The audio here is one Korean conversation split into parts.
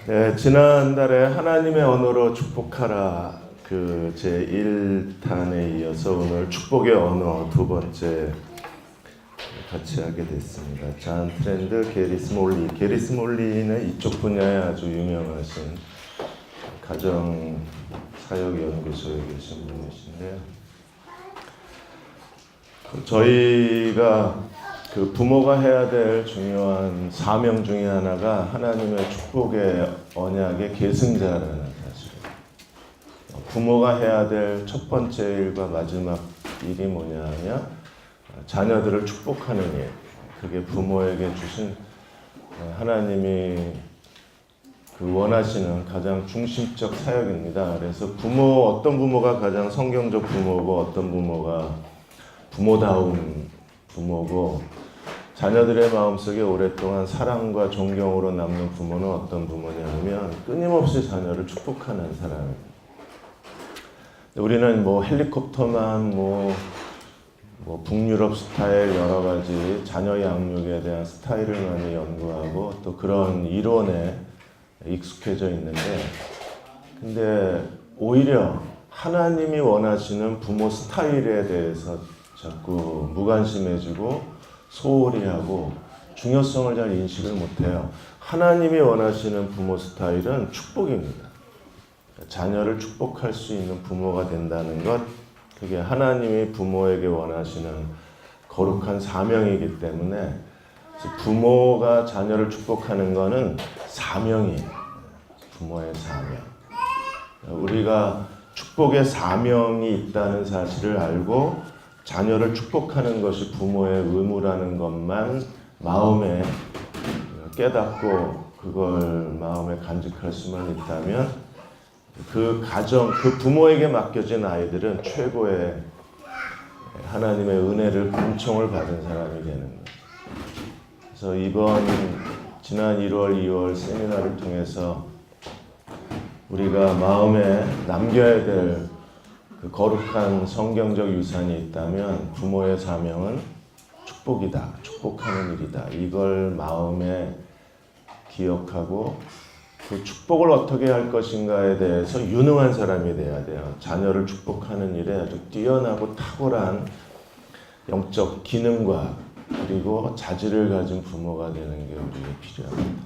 네, 지난달에 하나님의 언어로 축복하라 제 1탄에 이어서 오늘 축복의 언어 두 번째 같이 하게 됐습니다. 잔 트렌드, 게리 스몰리는 이쪽 분야에 아주 유명하신 가정 사역 연구소에 계신 분이신데요. 저희가 부모가 해야 될 중요한 사명 중에 하나가 하나님의 축복의 언약의 계승자라는 사실입니다. 부모가 해야 될 첫 번째 일과 마지막 일이 뭐냐 하면 자녀들을 축복하는 일. 그게 부모에게 주신 하나님이 원하시는 가장 중심적 사역입니다. 그래서 어떤 부모가 가장 성경적 부모고 어떤 부모가 부모다운 부모고 자녀들의 마음속에 오랫동안 사랑과 존경으로 남는 부모는 어떤 부모냐면 끊임없이 자녀를 축복하는 사람입니다. 우리는 헬리콥터만 북유럽 스타일 여러 가지 자녀 양육에 대한 스타일을 많이 연구하고 또 그런 이론에 익숙해져 있는데 근데 오히려 하나님이 원하시는 부모 스타일에 대해서 자꾸 무관심해지고 소홀히 하고 중요성을 잘 인식을 못해요. 하나님이 원하시는 부모 스타일은 축복입니다. 자녀를 축복할 수 있는 부모가 된다는 것, 그게 하나님이 부모에게 원하시는 거룩한 사명이기 때문에 부모가 자녀를 축복하는 것은 사명이에요. 부모의 사명. 우리가 축복의 사명이 있다는 사실을 알고 자녀를 축복하는 것이 부모의 의무라는 것만 마음에 깨닫고 그걸 마음에 간직할 수만 있다면 그 부모에게 맡겨진 아이들은 최고의 하나님의 은혜를 금총을 받은 사람이 되는 거예요. 그래서 지난 1월, 2월 세미나를 통해서 우리가 마음에 남겨야 될 거룩한 성경적 유산이 있다면 부모의 사명은 축복이다. 축복하는 일이다. 이걸 마음에 기억하고 그 축복을 어떻게 할 것인가에 대해서 유능한 사람이 돼야 돼요. 자녀를 축복하는 일에 아주 뛰어나고 탁월한 영적 기능과 그리고 자질을 가진 부모가 되는 게 우리에게 필요합니다.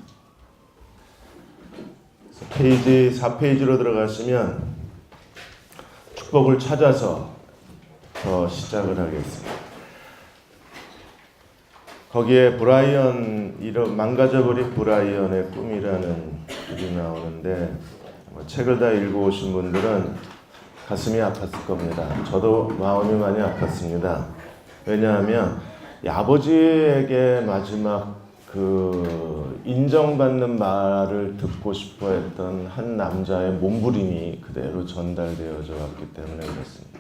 페이지 4페이지로 들어가시면 축복을 찾아서 시작을 하겠습니다. 거기에 망가져버린 브라이언의 꿈이라는 글이 나오는데 책을 다 읽어오신 분들은 가슴이 아팠을 겁니다. 저도 마음이 많이 아팠습니다. 왜냐하면 아버지에게 마지막 인정받는 말을 듣고 싶어 했던 한 남자의 몸부림이 그대로 전달되어져 왔기 때문에 그렇습니다.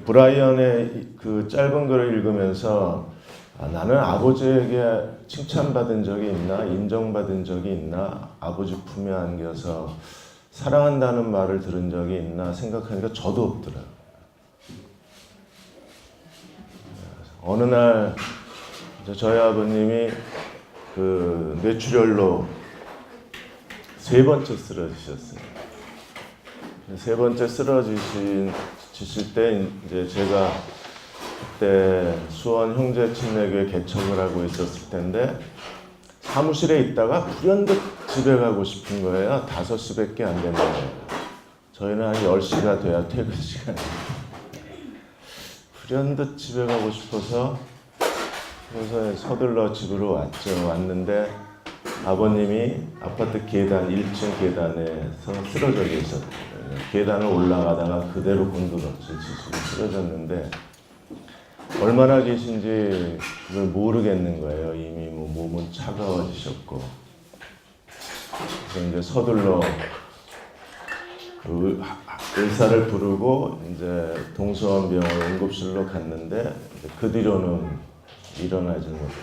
브라이언의 짧은 글을 읽으면서 나는 아버지에게 칭찬받은 적이 있나? 인정받은 적이 있나? 아버지 품에 안겨서 사랑한다는 말을 들은 적이 있나? 생각하니까 저도 없더라고요. 어느 날 저희 아버님이 뇌출혈로 3번째 쓰러지셨어요. 3번째 쓰러지실 때 이제 제가 그때 수원 형제 침례교회 개척을 하고 있었을 텐데 사무실에 있다가 불현듯 집에 가고 싶은 거예요. 5시밖에 안 된다고. 저희는 한 10시가 돼야 퇴근 시간이에요. 불현듯 집에 가고 싶어서 그래서 서둘러 집으로 왔는데 아버님이 아파트 1층 계단에서 쓰러져 계셨어요. 계단을 올라가다가 그대로 곤두박질 치시고 쓰러졌는데 얼마나 계신지 그걸 모르겠는 거예요. 이미 몸은 차가워지셨고. 그래서 이제 서둘러 의사를 부르고 이제 동서원병원 응급실로 갔는데 그 뒤로는 일어나지 못하죠.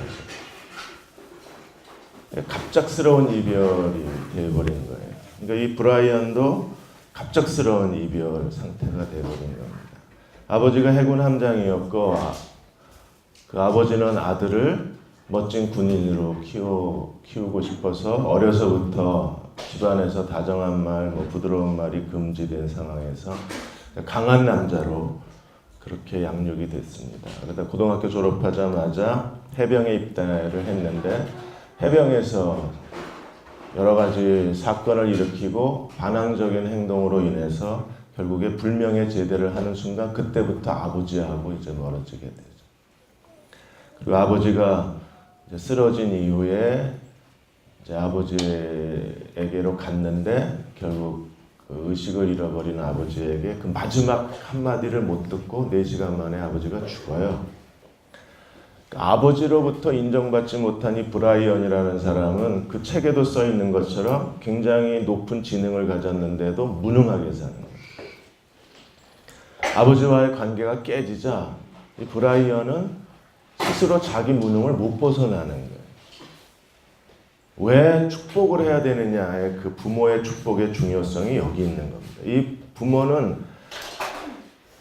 갑작스러운 이별이 되어버린 거예요. 그러니까 이 브라이언도 갑작스러운 이별 상태가 되어버린 겁니다. 아버지가 해군 함장이었고 그 아버지는 아들을 멋진 군인으로 키우고 싶어서 어려서부터 집안에서 다정한 말, 부드러운 말이 금지된 상황에서 강한 남자로 그렇게 양육이 됐습니다. 그러다 고등학교 졸업하자마자 해병에 입대를 했는데 해병에서 여러 가지 사건을 일으키고 반항적인 행동으로 인해서 결국에 불명예 제대를 하는 순간 그때부터 아버지하고 이제 멀어지게 되죠. 그리고 아버지가 이제 쓰러진 이후에 이제 아버지에게로 갔는데 결국 그 의식을 잃어버린 아버지에게 그 마지막 한마디를 못 듣고 4시간 만에 아버지가 죽어요. 아버지로부터 인정받지 못한 이 브라이언이라는 사람은 그 책에도 써 있는 것처럼 굉장히 높은 지능을 가졌는데도 무능하게 사는 거예요. 아버지와의 관계가 깨지자 이 브라이언은 스스로 자기 무능을 못 벗어나는 거예요. 왜 축복을 해야 되느냐의 그 부모의 축복의 중요성이 여기 있는 겁니다. 이 부모는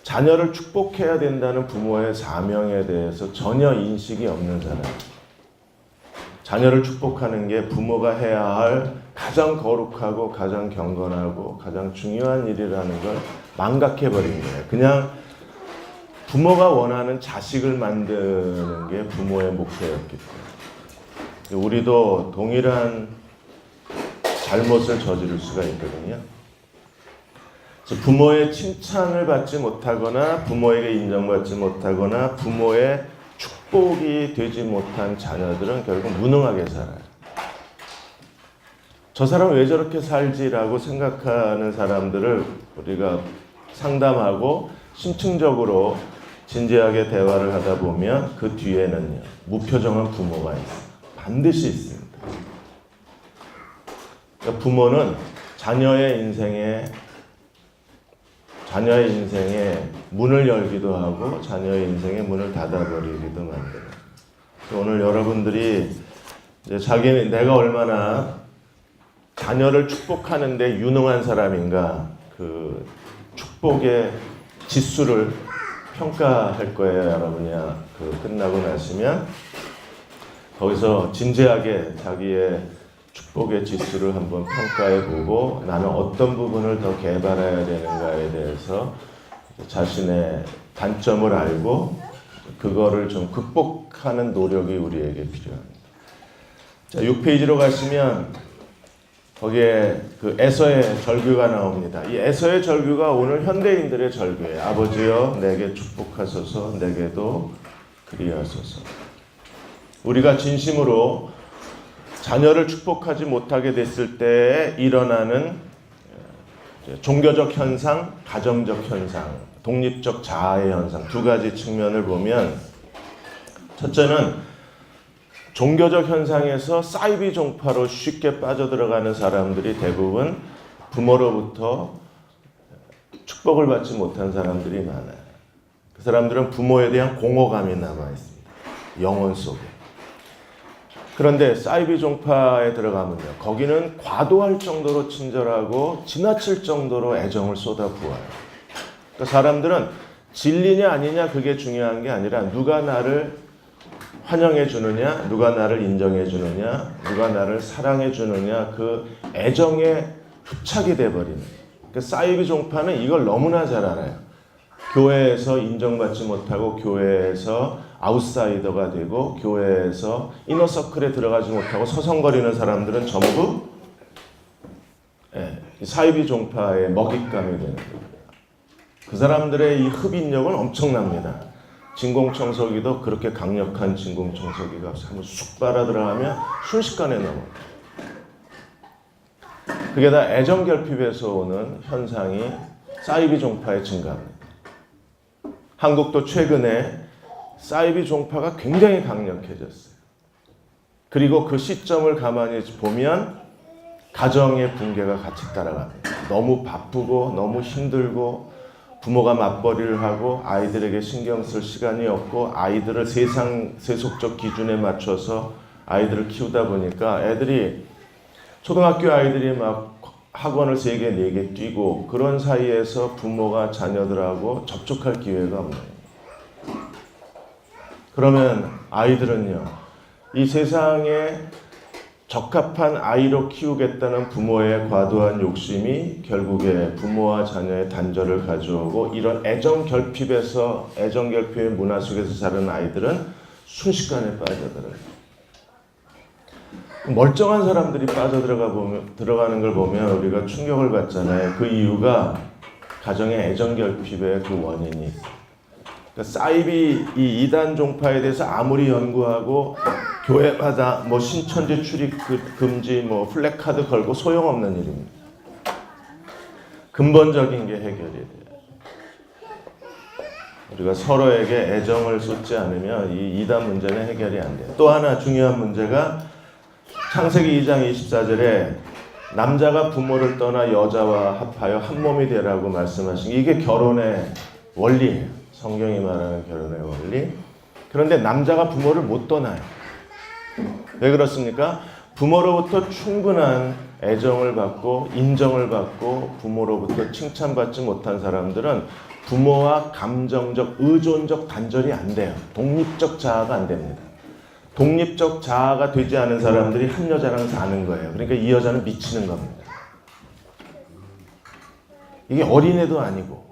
자녀를 축복해야 된다는 부모의 사명에 대해서 전혀 인식이 없는 사람이에요. 자녀를 축복하는 게 부모가 해야 할 가장 거룩하고 가장 경건하고 가장 중요한 일이라는 걸 망각해버린 거예요. 그냥 부모가 원하는 자식을 만드는 게 부모의 목표였기 때문에. 우리도 동일한 잘못을 저지를 수가 있거든요. 부모의 칭찬을 받지 못하거나 부모에게 인정받지 못하거나 부모의 축복이 되지 못한 자녀들은 결국 무능하게 살아요. 저 사람은 왜 저렇게 살지라고 생각하는 사람들을 우리가 상담하고 심층적으로 진지하게 대화를 하다 보면 그 뒤에는요, 무표정한 부모가 있어요. 반드시 있습니다. 그러니까 부모는 자녀의 인생에 문을 열기도 하고 자녀의 인생에 문을 닫아버리기도 만들어요. 오늘 여러분들이 이제 내가 얼마나 자녀를 축복하는데 유능한 사람인가 그 축복의 지수를 평가할 거예요, 여러분이. 끝나고 나시면 거기서 진지하게 자기의 축복의 지수를 한번 평가해보고 나는 어떤 부분을 더 개발해야 되는가에 대해서 자신의 단점을 알고 그거를 좀 극복하는 노력이 우리에게 필요합니다. 자, 6페이지로 가시면 거기에 그 에서의 절규가 나옵니다. 이 에서의 절규가 오늘 현대인들의 절규예요. 아버지여 내게 축복하소서, 내게도 그리하소서. 우리가 진심으로 자녀를 축복하지 못하게 됐을 때 일어나는 종교적 현상, 가정적 현상, 독립적 자아의 현상 두 가지 측면을 보면 첫째는 종교적 현상에서 사이비 종파로 쉽게 빠져들어가는 사람들이 대부분 부모로부터 축복을 받지 못한 사람들이 많아요. 그 사람들은 부모에 대한 공허감이 남아있습니다. 영혼 속에. 그런데 사이비 종파에 들어가면요, 거기는 과도할 정도로 친절하고 지나칠 정도로 애정을 쏟아부어요. 그러니까 사람들은 진리냐 아니냐 그게 중요한 게 아니라 누가 나를 환영해 주느냐, 누가 나를 인정해 주느냐, 누가 나를 사랑해 주느냐 그 애정에 흡착이 돼버리는. 그러니까 사이비 종파는 이걸 너무나 잘 알아요. 교회에서 인정받지 못하고 교회에서 아웃사이더가 되고 교회에서 이너서클에 들어가지 못하고 서성거리는 사람들은 전부 사이비 종파의 먹잇감이 되는 거예요. 그 사람들의 이 흡인력은 엄청납니다. 진공청소기도 그렇게 강력한 진공청소기가 한번 쑥 빨아 들어가면 순식간에 넘어요. 그게 다 애정결핍에서 오는 현상이 사이비 종파의 증가입니다. 한국도 최근에 사이비 종파가 굉장히 강력해졌어요. 그리고 그 시점을 가만히 보면 가정의 붕괴가 같이 따라갑니다. 너무 바쁘고 너무 힘들고 부모가 맞벌이를 하고 아이들에게 신경 쓸 시간이 없고 아이들을 세속적 기준에 맞춰서 아이들을 키우다 보니까 애들이 초등학교 아이들이 막 학원을 3개, 4개 뛰고 그런 사이에서 부모가 자녀들하고 접촉할 기회가 없네요. 그러면 아이들은요, 이 세상에 적합한 아이로 키우겠다는 부모의 과도한 욕심이 결국에 부모와 자녀의 단절을 가져오고, 이런 애정 결핍의 문화 속에서 자라는 아이들은 순식간에 빠져들어요. 멀쩡한 사람들이 들어가는 걸 보면 우리가 충격을 받잖아요. 그 이유가 가정의 애정 결핍의 그 원인이 있어요. 그러니까 사이비 이 이단 종파에 대해서 아무리 연구하고 교회마다 뭐 신천지 출입 금지 뭐 플래카드 걸고 소용없는 일입니다. 근본적인 게 해결이 돼요. 우리가 서로에게 애정을 쏟지 않으면 이 이단 문제는 해결이 안 돼요. 또 하나 중요한 문제가 창세기 2장 24절에 남자가 부모를 떠나 여자와 합하여 한 몸이 되라고 말씀하신 이게 결혼의 원리예요. 성경이 말하는 결혼의 원리. 그런데 남자가 부모를 못 떠나요. 왜 그렇습니까? 부모로부터 충분한 애정을 받고 인정을 받고 부모로부터 칭찬받지 못한 사람들은 부모와 감정적, 의존적 단절이 안 돼요. 독립적 자아가 안 됩니다. 독립적 자아가 되지 않은 사람들이 한 여자랑 사는 거예요. 그러니까 이 여자는 미치는 겁니다. 이게 어린애도 아니고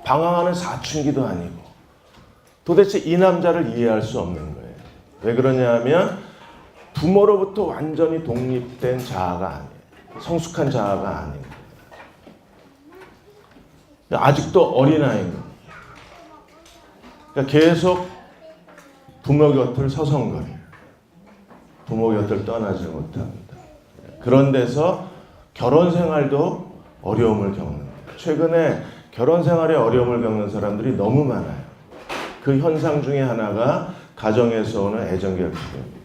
방황하는 사춘기도 아니고 도대체 이 남자를 이해할 수 없는 거예요. 왜 그러냐 하면 부모로부터 완전히 독립된 자아가 아니에요. 성숙한 자아가 아닙니다. 아직도 어린아이인 겁니다. 그러니까 계속 부모 곁을 서성거려요. 부모 곁을 떠나지 못합니다. 그런 데서 결혼 생활도 어려움을 겪는 거예요. 최근에 결혼 생활에 어려움을 겪는 사람들이 너무 많아요. 그 현상 중에 하나가 가정에서 오는 애정 결핍입니다.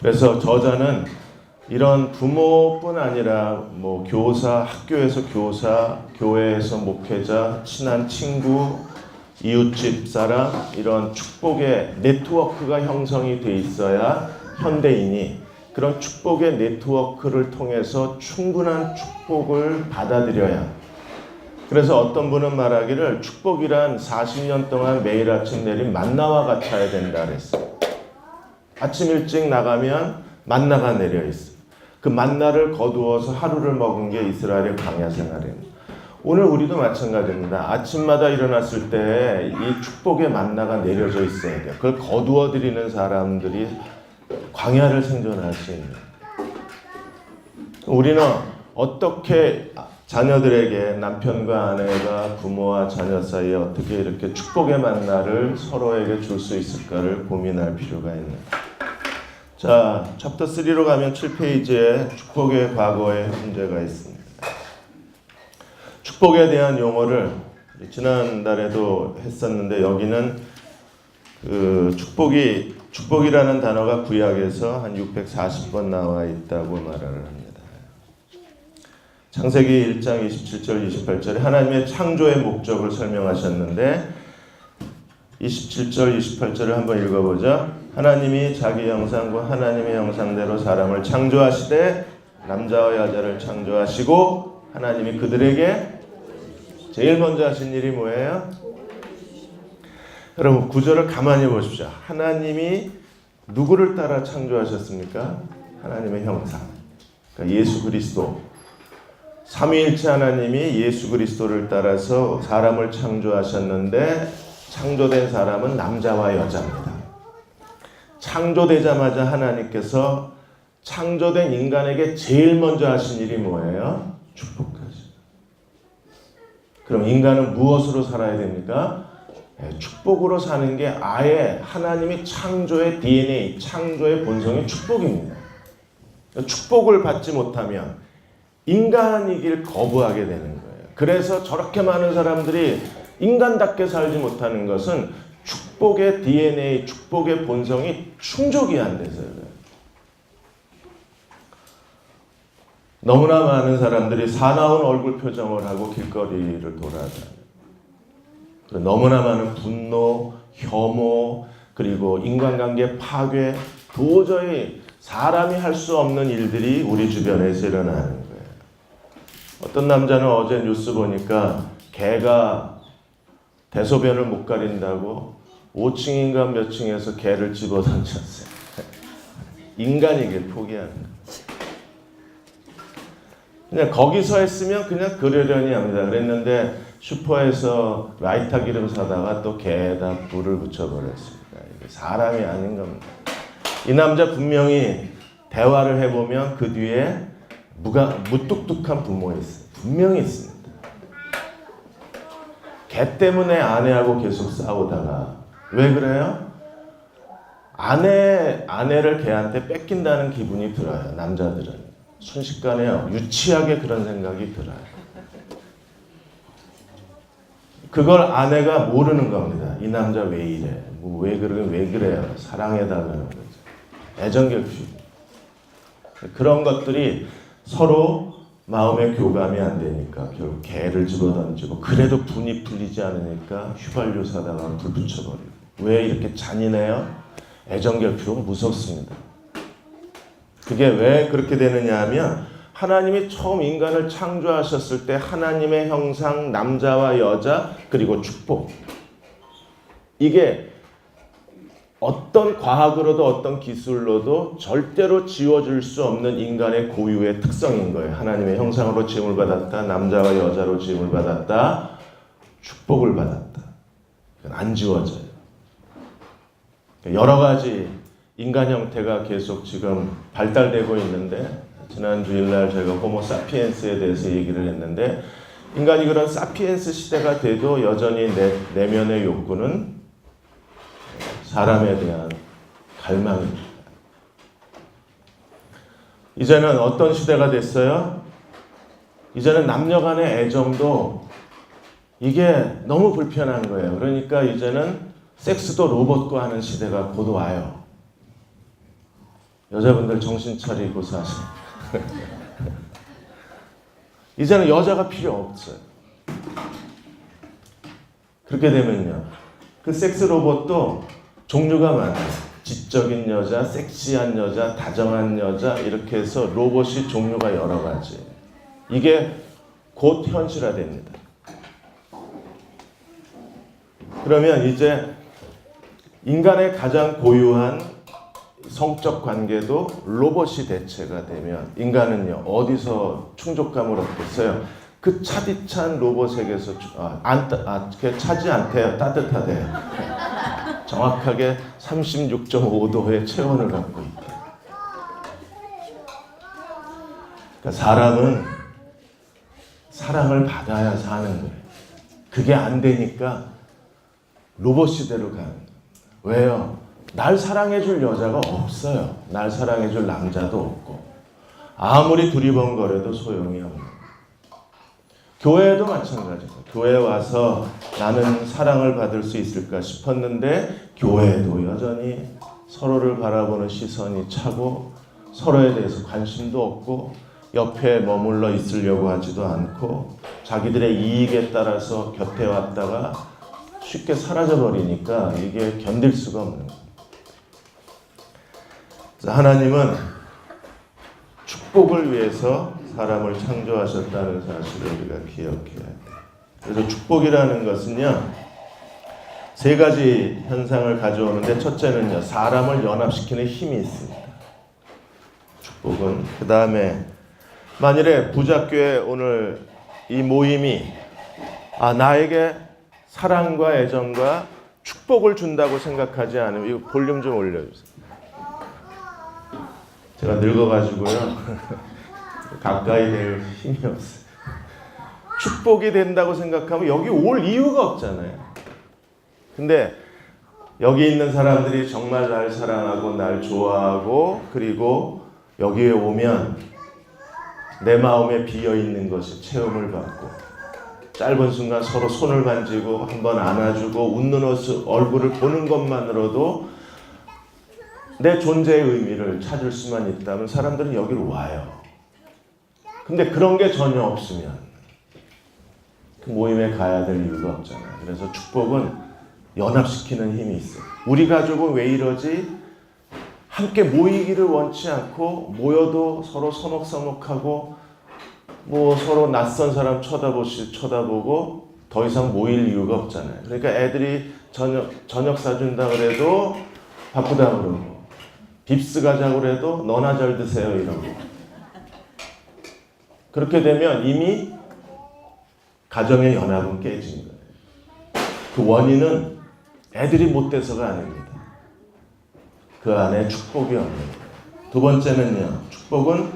그래서 저자는 이런 부모뿐 아니라 뭐 교사, 학교에서 교사, 교회에서 목회자, 친한 친구, 이웃집 사람, 이런 축복의 네트워크가 형성이 돼 있어야 현대인이 그런 축복의 네트워크를 통해서 충분한 축복을 받아들여야. 그래서 어떤 분은 말하기를 축복이란 40년 동안 매일 아침 내린 만나와 같아야 된다 그랬어요. 아침 일찍 나가면 만나가 내려 있어요. 그 만나를 거두어서 하루를 먹은 게 이스라엘의 광야 생활입니다. 오늘 우리도 마찬가지입니다. 아침마다 일어났을 때 이 축복의 만나가 내려져 있어야 돼요. 그걸 거두어 드리는 사람들이 광야를 생존할 수 있는. 우리는 어떻게 자녀들에게 남편과 아내가 부모와 자녀 사이에 어떻게 이렇게 축복의 만나를 서로에게 줄 수 있을까를 고민할 필요가 있는. 자, 챕터 3로 가면 7페이지에 축복의 과거의 문제가 있습니다. 축복에 대한 용어를 지난달에도 했었는데 여기는 그 축복이라는 단어가 구약에서 한 640번 나와 있다고 말을 합니다. 창세기 1장 27절 28절에 하나님의 창조의 목적을 설명하셨는데 27절 28절을 한번 읽어보자. 하나님이 자기 형상과 하나님의 형상대로 사람을 창조하시되 남자와 여자를 창조하시고 하나님이 그들에게 제일 먼저 하신 일이 뭐예요? 여러분 구절을 가만히 보십시오. 하나님이 누구를 따라 창조하셨습니까? 하나님의 형상. 그러니까 예수 그리스도. 삼위일체 하나님이 예수 그리스도를 따라서 사람을 창조하셨는데 창조된 사람은 남자와 여자입니다. 창조되자마자 하나님께서 창조된 인간에게 제일 먼저 하신 일이 뭐예요? 축복하시죠. 그럼 인간은 무엇으로 살아야 됩니까? 축복으로 사는 게 아예 하나님이 창조의 DNA, 창조의 본성이 축복입니다. 축복을 받지 못하면 인간이길 거부하게 되는 거예요. 그래서 저렇게 많은 사람들이 인간답게 살지 못하는 것은 축복의 DNA, 축복의 본성이 충족이 안 돼서요. 너무나 많은 사람들이 사나운 얼굴 표정을 하고 길거리를 돌아다녀요. 너무나 많은 분노, 혐오, 그리고 인간관계 파괴, 도저히 사람이 할 수 없는 일들이 우리 주변에서 일어나는 거예요. 어떤 남자는 어제 뉴스 보니까 개가 대소변을 못 가린다고 5층인가 몇 층에서 개를 집어던졌어요. 인간이길 포기하는 거예요. 그냥 거기서 했으면 그냥 그러려니 합니다. 그랬는데 슈퍼에서 라이터 기름 사다가 또 개에다 불을 붙여버렸습니다. 이게 사람이 아닌 겁니다. 이 남자 분명히 대화를 해보면 그 뒤에 무뚝뚝한 부모였어요. 분명히 있습니다. 개 때문에 아내하고 계속 싸우다가 왜 그래요? 아내를 걔한테 뺏긴다는 기분이 들어요. 남자들은 순식간에 유치하게 그런 생각이 들어요. 그걸 아내가 모르는 겁니다. 이 남자 왜 이래? 왜 그래요? 사랑해달라는 거죠. 애정결핍. 그런 것들이 서로 마음의 교감이 안 되니까 결국 개를 집어던지고, 그래도 분이 풀리지 않으니까 휘발유 사다가 불 붙여버리고. 왜 이렇게 잔인해요? 애정결핍은 무섭습니다. 그게 왜 그렇게 되느냐 하면, 하나님이 처음 인간을 창조하셨을 때 하나님의 형상, 남자와 여자, 그리고 축복, 이게 어떤 과학으로도 어떤 기술로도 절대로 지워줄 수 없는 인간의 고유의 특성인 거예요. 하나님의 형상으로 지음을 받았다, 남자와 여자로 지음을 받았다, 축복을 받았다. 이건 안 지워져요. 여러 가지 인간 형태가 계속 지금 발달되고 있는데, 지난 주일날 제가 호모 사피엔스에 대해서 얘기를 했는데, 인간이 그런 사피엔스 시대가 돼도 여전히 내면의 욕구는 사람에 대한 갈망입니다. 이제는 어떤 시대가 됐어요? 이제는 남녀 간의 애정도 이게 너무 불편한 거예요. 그러니까 이제는 섹스도 로봇과 하는 시대가 곧 와요. 여자분들 정신 차리고 사세요. 이제는 여자가 필요 없어요. 그렇게 되면요, 그 섹스 로봇도 종류가 많아요. 지적인 여자, 섹시한 여자, 다정한 여자, 이렇게 해서 로봇이 종류가 여러 가지. 이게 곧 현실화됩니다. 그러면 이제 인간의 가장 고유한 성적 관계도 로봇이 대체가 되면 인간은요, 어디서 충족감을 얻겠어요? 그 차디찬 로봇에게서 차지 않대요. 따뜻하대요. 정확하게 36.5도의 체온을 갖고 있다. 그러니까 사람은 사랑을 받아야 사는 거예요. 그게 안 되니까 로봇 시대로 가는 거예요. 왜요? 날 사랑해줄 여자가 없어요. 날 사랑해줄 남자도 없고, 아무리 두리번거려도 소용이 없는 거예요. 교회도 마찬가지입니다. 교회에 와서 나는 사랑을 받을 수 있을까 싶었는데, 교회도 여전히 서로를 바라보는 시선이 차고, 서로에 대해서 관심도 없고, 옆에 머물러 있으려고 하지도 않고, 자기들의 이익에 따라서 곁에 왔다가 쉽게 사라져버리니까 이게 견딜 수가 없는 거예요. 하나님은 축복을 위해서 사람을 창조하셨다는 사실을 우리가 기억해야 돼요. 그래서 축복이라는 것은요, 세 가지 현상을 가져오는데, 첫째는요, 사람을 연합시키는 힘이 있습니다. 축복은. 그 다음에 만일에 부자교회 오늘 이 모임이 나에게 사랑과 애정과 축복을 준다고 생각하지 않으면, 이거 볼륨 좀 올려주세요. 제가 늙어가지고요 가까이 될 힘이 없어요. 축복이 된다고 생각하면 여기 올 이유가 없잖아요. 근데 여기 있는 사람들이 정말 날 사랑하고 날 좋아하고, 그리고 여기에 오면 내 마음에 비어있는 것이 체험을 받고, 짧은 순간 서로 손을 만지고 한번 안아주고 웃는 얼굴을 보는 것만으로도 내 존재의 의미를 찾을 수만 있다면 사람들은 여기로 와요. 근데 그런 게 전혀 없으면 그 모임에 가야 될 이유가 없잖아요. 그래서 축복은 연합시키는 힘이 있어요. 우리 가족은 왜 이러지? 함께 모이기를 원치 않고, 모여도 서로 서먹서먹하고, 서로 낯선 사람 쳐다보고 더 이상 모일 이유가 없잖아요. 그러니까 애들이 저녁 사준다 그래도 바쁘다 그러고, 빕스 가자 그래도 너나 잘 드세요 이러고. 그렇게 되면 이미 가정의 연합은 깨진 거예요. 그 원인은 애들이 못돼서가 아닙니다. 그 안에 축복이 없는 거예요. 두 번째는요, 축복은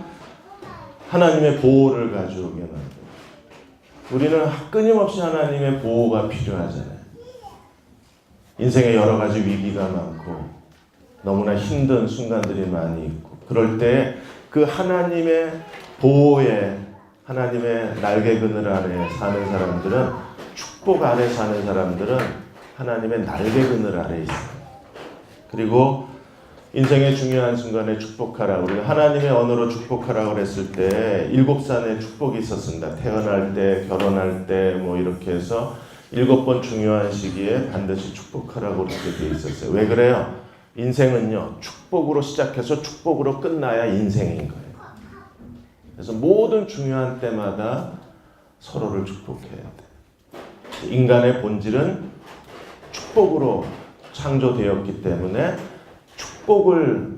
하나님의 보호를 가져오게 만듭니다. 우리는 끊임없이 하나님의 보호가 필요하잖아요. 인생에 여러 가지 위기가 많고 너무나 힘든 순간들이 많이 있고, 그럴 때 그 하나님의 보호에, 하나님의 날개 그늘 아래 사는 사람들은, 축복 아래 사는 사람들은 하나님의 날개 그늘 아래 있어요. 그리고 인생의 중요한 순간에 축복하라. 우리가 하나님의 언어로 축복하라고 그랬을 때 7산의 축복이 있었습니다. 태어날 때, 결혼할 때, 뭐 이렇게 해서 7번 중요한 시기에 반드시 축복하라고 그렇게 되어 있었어요. 왜 그래요? 인생은요, 축복으로 시작해서 축복으로 끝나야 인생인 거예요. 그래서 모든 중요한 때마다 서로를 축복해야 돼. 인간의 본질은 축복으로 창조되었기 때문에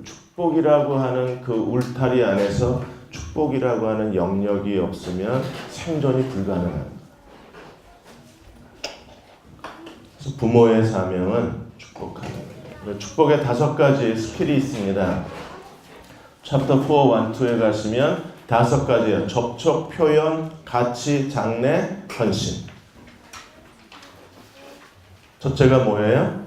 축복이라고 하는 그 울타리 안에서 축복이라고 하는 영역이 없으면 생존이 불가능합니다. 그래서 부모의 사명은 축복하는 거예요. 축복의 5가지 스킬이 있습니다. 챕터 4, 1, 2에 가시면 5가지예요. 접촉, 표현, 가치, 장래, 헌신. 첫째가 뭐예요?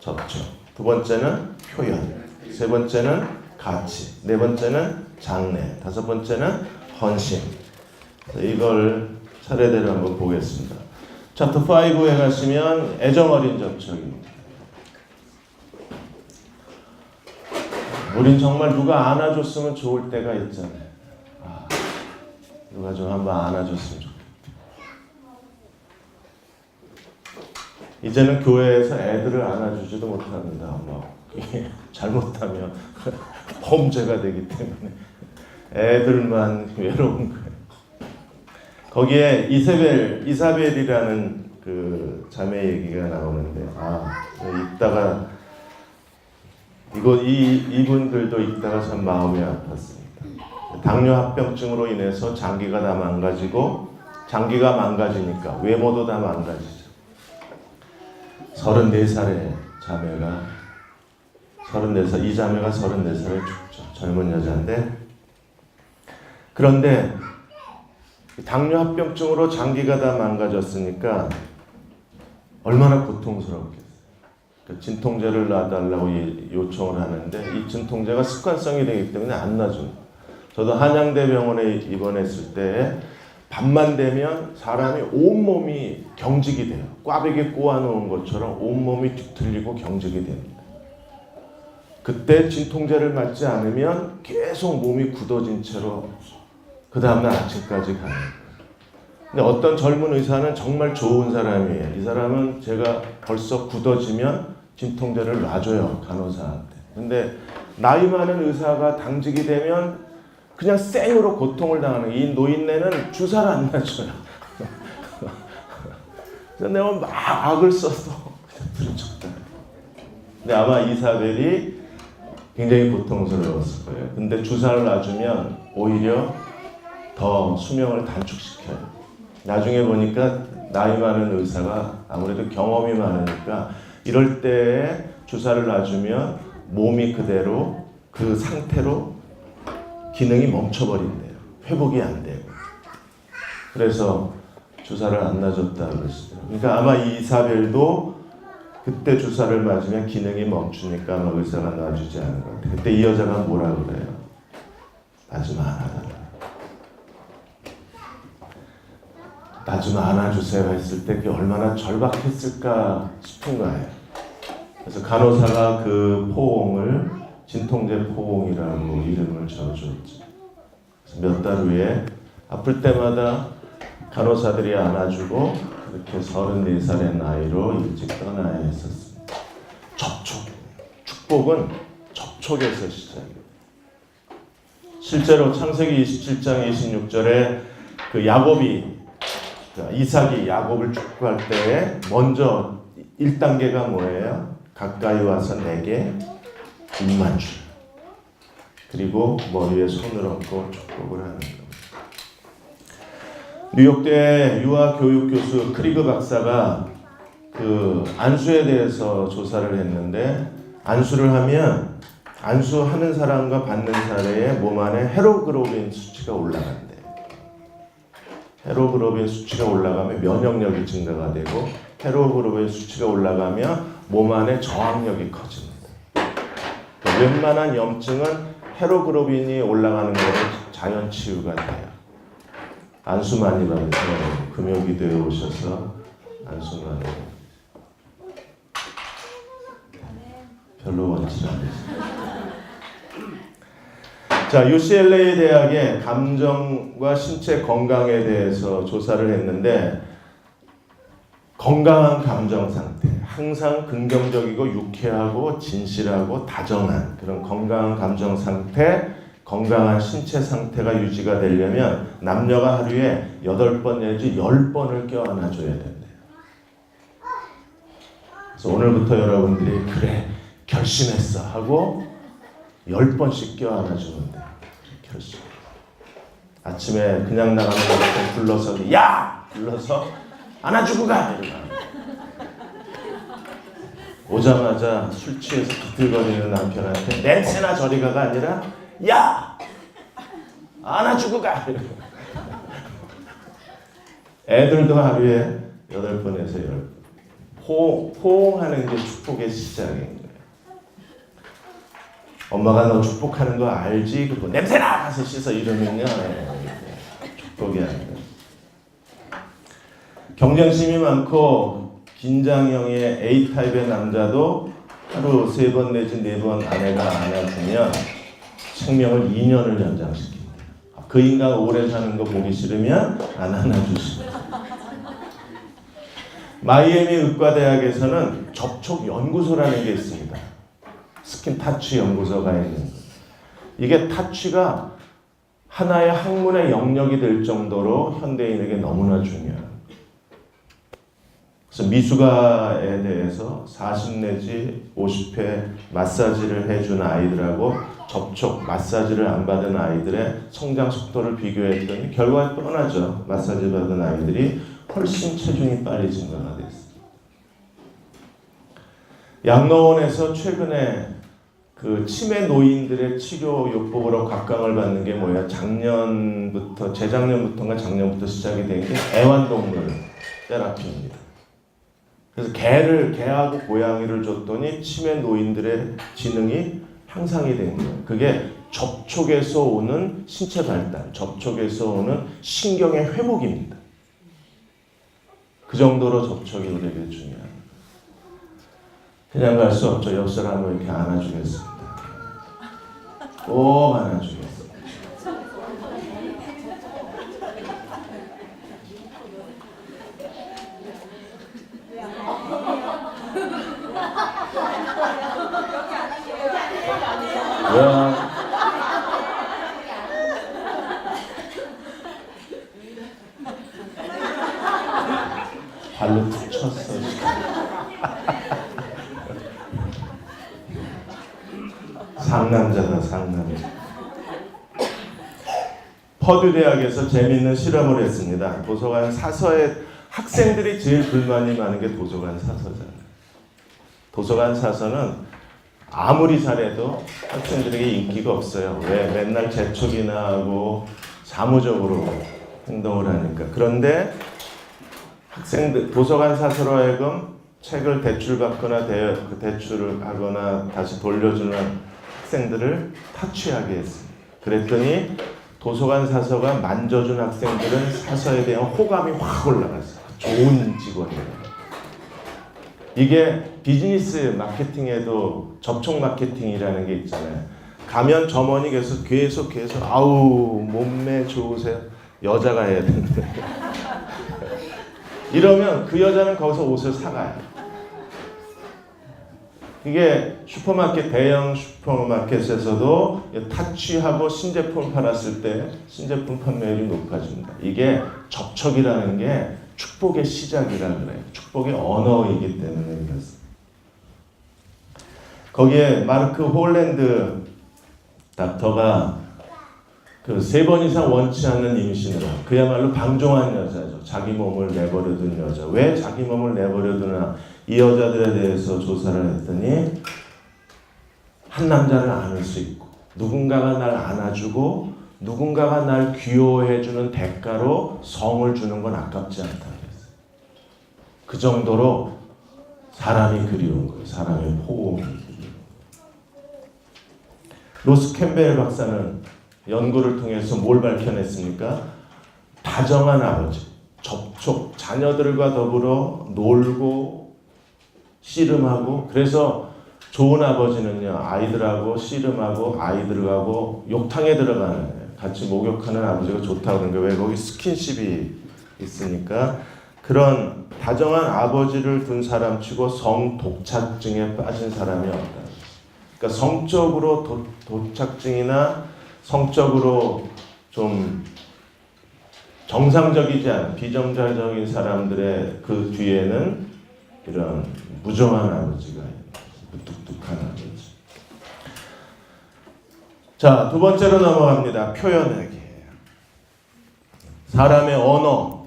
접촉. 두 번째는 표현. 세 번째는 가치. 네 번째는 장래. 5번째는 헌신. 이걸 차례대로 한번 보겠습니다. 챕터 5에 가시면 애정어린 접촉입니다. 우린 정말 누가 안아줬으면 좋을 때가 있잖아요. 누가 좀 한번 안아줬으면 좋겠다. 이제는 교회에서 애들을 안아주지도 못합니다. 잘못하면 범죄가 되기 때문에 애들만 외로운 거예요. 거기에 이사벨이라는 그 자매 얘기가 나오는데, 읽다가 이분들도 읽다가 참 마음이 아팠습니다. 당뇨 합병증으로 인해서 장기가 다 망가지고, 장기가 망가지니까 외모도 다 망가지죠. 34살의 자매가, 이 자매가 34살에 죽죠. 젊은 여자인데, 그런데 당뇨 합병증으로 장기가 다 망가졌으니까 얼마나 고통스럽겠어요. 진통제를 놔달라고 요청을 하는데, 이 진통제가 습관성이 되기 때문에 안 놔줍니다. 저도 한양대병원에 입원했을 때 밤만 되면 사람이 온몸이 경직이 돼요. 꽈배기 꼬아놓은 것처럼 온몸이 뒤틀리고 경직이 됩니다. 그때 진통제를 맞지 않으면 계속 몸이 굳어진 채로 그 다음날 아침까지 가는 거예요. 근데 어떤 젊은 의사는 정말 좋은 사람이에요. 이 사람은 제가 벌써 굳어지면 진통제를 놔줘요, 간호사한테. 근데 나이 많은 의사가 당직이 되면 그냥 생으로 고통을 당하는, 이 노인네는 주사를 안 놔줘요. 그래서 내가 막 악을 써서 그냥 들어쳤다. 근데 아마 이사벨이 굉장히 고통스러웠을 거예요. 근데 주사를 놔주면 오히려 더 수명을 단축시켜요. 나중에 보니까 나이 많은 의사가 아무래도 경험이 많으니까 이럴 때 주사를 놔주면 몸이 그대로 그 상태로 기능이 멈춰버린대요. 회복이 안 되고. 그래서 주사를 안 놔줬다 그러시더라고요. 그러니까 아마 이 이사벨도 그때 주사를 맞으면 기능이 멈추니까 아마 의사가 놔주지 않은 것 같아요. 그때 이 여자가 뭐라 그래요? 나 좀 안아달라. 나 좀 안아주세요 했을 때 그게 얼마나 절박했을까 싶은 거예요. 그래서 간호사가 그 포옹을 진통제 포옹이라고 이름을 지어줬죠. 몇 달 후에 아플 때마다 간호사들이 안아주고 그렇게 34살의 나이로 일찍 떠나야 했었습니다. 접촉. 축복은 접촉에서 시작입니다. 실제로 창세기 27장 26절에 그 야곱이 이삭이 야곱을 축복할 때에 먼저 1단계가 뭐예요? 가까이 와서 내게 입맞추라. 그리고 머리에 손을 얹고 축복을 하는 겁니다. 뉴욕대 유아교육교수 크리그 박사가 그 안수에 대해서 조사를 했는데, 안수를 하면 안수하는 사람과 받는 사람의 몸 안에 헤모글로빈 수치가 올라간대. 헤모글로빈 수치가 올라가면 면역력이 증가가 되고, 헤모글로빈 수치가 올라가면 몸 안에 저항력이 커집니다. 그러니까 웬만한 염증은 헤모글로빈이 올라가는 거로 자연 치유가 돼요. 안수 많이 받으세요. 금요기도에 오셔서 안수 많이 받으세요. 별로 원치 않으세요. 자, UCLA 대학의 감정과 신체 건강에 대해서 조사를 했는데, 건강한 감정 상태, 항상 긍정적이고 유쾌하고 진실하고 다정한 그런 건강한 감정 상태, 건강한 신체 상태가 유지가 되려면 남녀가 하루에 8번 내지 10번을 껴안아줘야 된대요. 그래서 오늘부터 여러분들이 그래 결심했어 하고 10번씩 껴안아주면 돼요. 결심. 아침에 그냥 나가는 거 불러서 야! 불러서 안아주고 가! 이러면 오자마자 술 취해서 비틀거리는 남편한테 냄새나 저리 가가 아니라 야! 안아주고 가! 애들도 하루에 8번에서 10번. 호응하는 게 축복의 시작인 거예요. 엄마가 너 축복하는 거 알지? 그리고 냄새나! 가서 씻어 이러면요. 축복이 아니에요. 경쟁심이 많고 긴장형의 A타입의 남자도 하루 3번 내지 4번 아내가 안아주면 생명을 2년을 연장시킵니다. 그 인간 오래 사는 거 보기 싫으면 안 안아주십니다. 마이애미 의과대학에서는 접촉 연구소라는 게 있습니다. 스킨 타치 연구소가 있는 거예요. 이게 타치가 하나의 학문의 영역이 될 정도로 현대인에게 너무나 중요해요. 그래서 미숙아에 대해서 40 내지 50회 마사지를 해준 아이들하고 접촉 마사지를 안 받은 아이들의 성장 속도를 비교했더니 결과가 뻔하죠. 마사지 받은 아이들이 훨씬 체중이 빨리 증가가 됐습니다. 양로원에서 최근에 그 치매 노인들의 치료 요법으로 각광을 받는 게 뭐야? 재작년부터인가 작년부터 시작이 된 게 애완동물 테라피입니다. 그래서 개하고 고양이를 줬더니 치매 노인들의 지능이 향상이 된 거예요. 그게 접촉에서 오는 신체 발달, 접촉에서 오는 신경의 회복입니다. 그 정도로 접촉이 우리에게 중요합니다. 그냥 갈 수 없죠. 옆 사람을 이렇게 안아주겠습니다. 꼭 안아주겠습니다. 왜? 발로 툭 쳤어. 상남자다, 상남자. 퍼듀 대학에서 재미있는 실험을 했습니다. 도서관 사서에 학생들이 제일 불만이 많은 게 도서관 사서잖아요. 도서관 사서는 아무리 잘해도 학생들에게 인기가 없어요. 왜? 맨날 재촉이나 하고 사무적으로 행동을 하니까. 그런데 학생들 도서관 사서로 하여금 책을 대출받거나 대출을 하거나 다시 돌려주는 학생들을 타취하게 했습니다. 그랬더니 도서관 사서가 만져준 학생들은 사서에 대한 호감이 확 올라갔어요. 좋은 직원이에요. 이게 비즈니스 마케팅에도 접촉 마케팅이라는 게 있잖아요. 가면 점원이 계속 아우 몸매 좋으세요. 여자가 해야 되는데 이러면 그 여자는 거기서 옷을 사가요. 이게 슈퍼마켓, 대형 슈퍼마켓에서도 타취하고 신제품 팔았을 때 신제품 판매율이 높아집니다. 이게 접촉이라는 게 축복의 시작이라 그래요. 축복의 언어이기 때문에 그렇습니다. 거기에 마르크 홀랜드 닥터가 그 3번 이상 원치 않는 임신을 하고, 그야말로 방종한 여자죠. 자기 몸을 내버려둔 여자. 왜 자기 몸을 내버려두나, 이 여자들에 대해서 조사를 했더니 한 남자를 안을 수 있고, 누군가가 날 안아주고 누군가가 날 귀여워해주는 대가로 성을 주는 건 아깝지 않다 그랬어요. 그 정도로 사람이 그리운 거예요. 사람의 호흡이 그리운 거예요. 로스 캠벨 박사는 연구를 통해서 뭘 밝혀냈습니까? 다정한 아버지, 접촉, 자녀들과 더불어 놀고 씨름하고, 그래서 좋은 아버지는요, 아이들하고 씨름하고 아이들하고 욕탕에 들어가는, 같이 목욕하는 아버지가 좋다고 그러는 거예요. 왜? 거기 스킨십이 있으니까. 그런 다정한 아버지를 둔 사람 치고 성 독착증에 빠진 사람이 없다. 그러니까 성적으로 독착증이나 성적으로 좀 정상적이지 않은 비정상적인 사람들의 그 뒤에는 이런 무정한 아버지가 있는, 무뚝뚝한 아버지. 자, 두 번째로 넘어갑니다. 표현하기. 사람의 언어.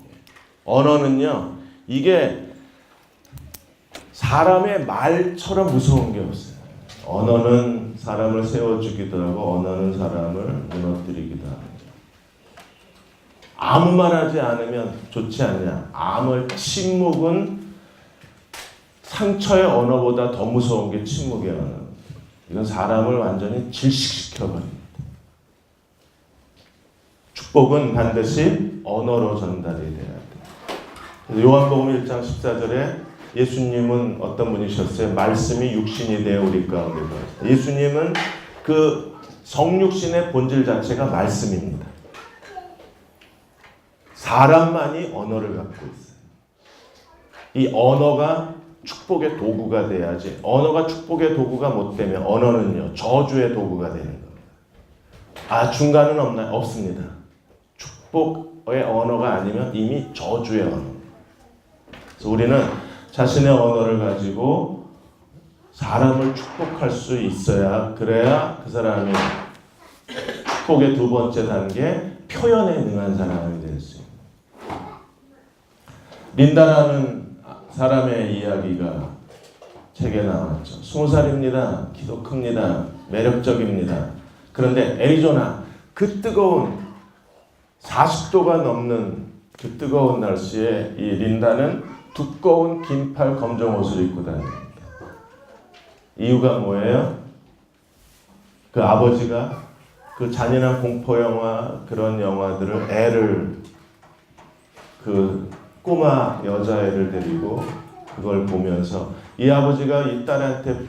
언어는요, 이게 사람의 말처럼 무서운 게 없어요. 언어는 사람을 세워주기도 하고 언어는 사람을 무너뜨리기도 합니다. 아무 말 하지 않으면 좋지 않냐. 침묵은 상처의 언어보다 더 무서운 게 침묵의 언어입니다. 이건 사람을 완전히 질식시켜버립니다. 축복은 반드시 언어로 전달이 돼야 돼요. 요한복음 1장 14절에 예수님은 어떤 분이셨어요? 말씀이 육신이 되어 우리 가운데 거하셨다. 예수님은 그 성육신의 본질 자체가 말씀입니다. 사람만이 언어를 갖고 있어요. 이 언어가 축복의 도구가 돼야지, 언어가 축복의 도구가 못 되면 언어는요, 저주의 도구가 되는 겁니다. 중간은 없나요? 없습니다. 축복의 언어가 아니면 이미 저주의 언어입니다. 그래서 우리는 자신의 언어를 가지고 사람을 축복할 수 있어야, 그래야 그 사람이 축복의 두 번째 단계, 표현에 능한 사람이 될 수 있습니다. 린다라는 사람의 이야기가 책에 나왔죠. 20살입니다. 키도 큽니다. 매력적입니다. 그런데 애리조나, 그 뜨거운 40도가 넘는 그 뜨거운 날씨에 이 린다는 두꺼운 긴팔 검정 옷을 입고 다닙니다. 이유가 뭐예요? 그 아버지가 그 잔인한 공포 영화, 그런 영화들을, 애를, 그 꼬마 여자애를 데리고 그걸 보면서 이 아버지가 이 딸한테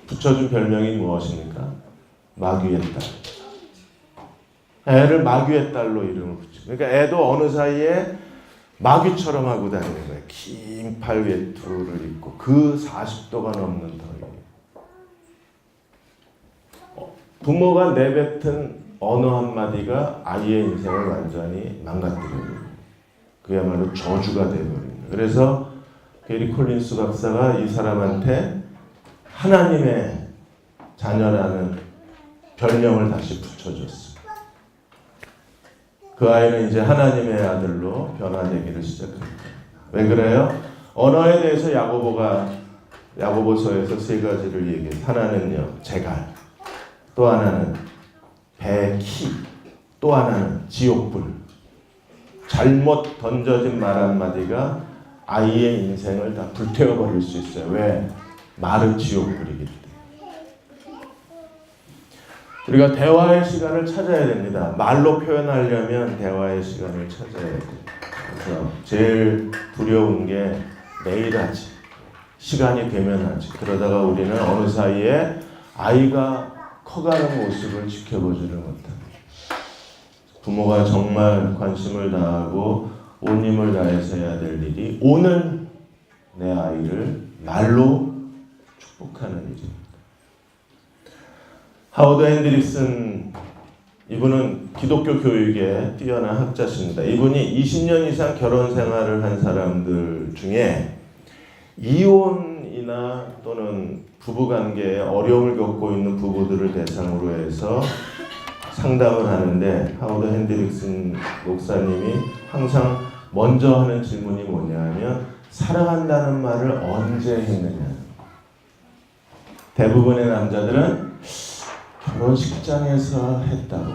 붙여준 별명이 무엇입니까? 마귀의 딸. 애를 마귀의 딸로 이름을 붙여. 그러니까 애도 어느 사이에 마귀처럼 하고 다니는 거예요. 긴 팔 외투를 입고 그 40도가 넘는 더위. 부모가 내뱉은 언어 한마디가 아이의 인생을 완전히 망가뜨려요. 그야말로 저주가 되어버립니다. 그래서 게리 콜린스 박사가 이 사람한테 하나님의 자녀라는 별명을 다시 붙여줬어요. 그 아이는 이제 하나님의 아들로 변화되기를 시작합니다. 왜 그래요? 언어에 대해서 야고보서에서 3가지를 얘기해요. 하나는요, 재갈, 또 하나는 배 키, 또 하나는 지옥불. 잘못 던져진 말 한마디가 아이의 인생을 다 불태워버릴 수 있어요. 왜? 말은 지옥불이기 때문에. 우리가 대화의 시간을 찾아야 됩니다. 말로 표현하려면 대화의 시간을 찾아야 돼요. 그래서 제일 두려운 게 매일 하지, 시간이 되면 하지. 그러다가 우리는 어느 사이에 아이가 커가는 모습을 지켜보지를 못합니다. 부모가 정말 관심을 다하고 온 힘을 다해서 해야 될 일이, 오늘 내 아이를 말로 축복해. 축복하는 일입니다. 하워드 핸드릭슨, 이분은 기독교 교육에 뛰어난 학자십니다. 이분이 20년 이상 결혼 생활을 한 사람들 중에 이혼이나 또는 부부관계에 어려움을 겪고 있는 부부들을 대상으로 해서 상담을 하는데, 하워드 핸드릭슨 목사님이 항상 먼저 하는 질문이 뭐냐면 사랑한다는 말을 언제 했느냐. 대부분의 남자들은 결혼식장에서 했다고.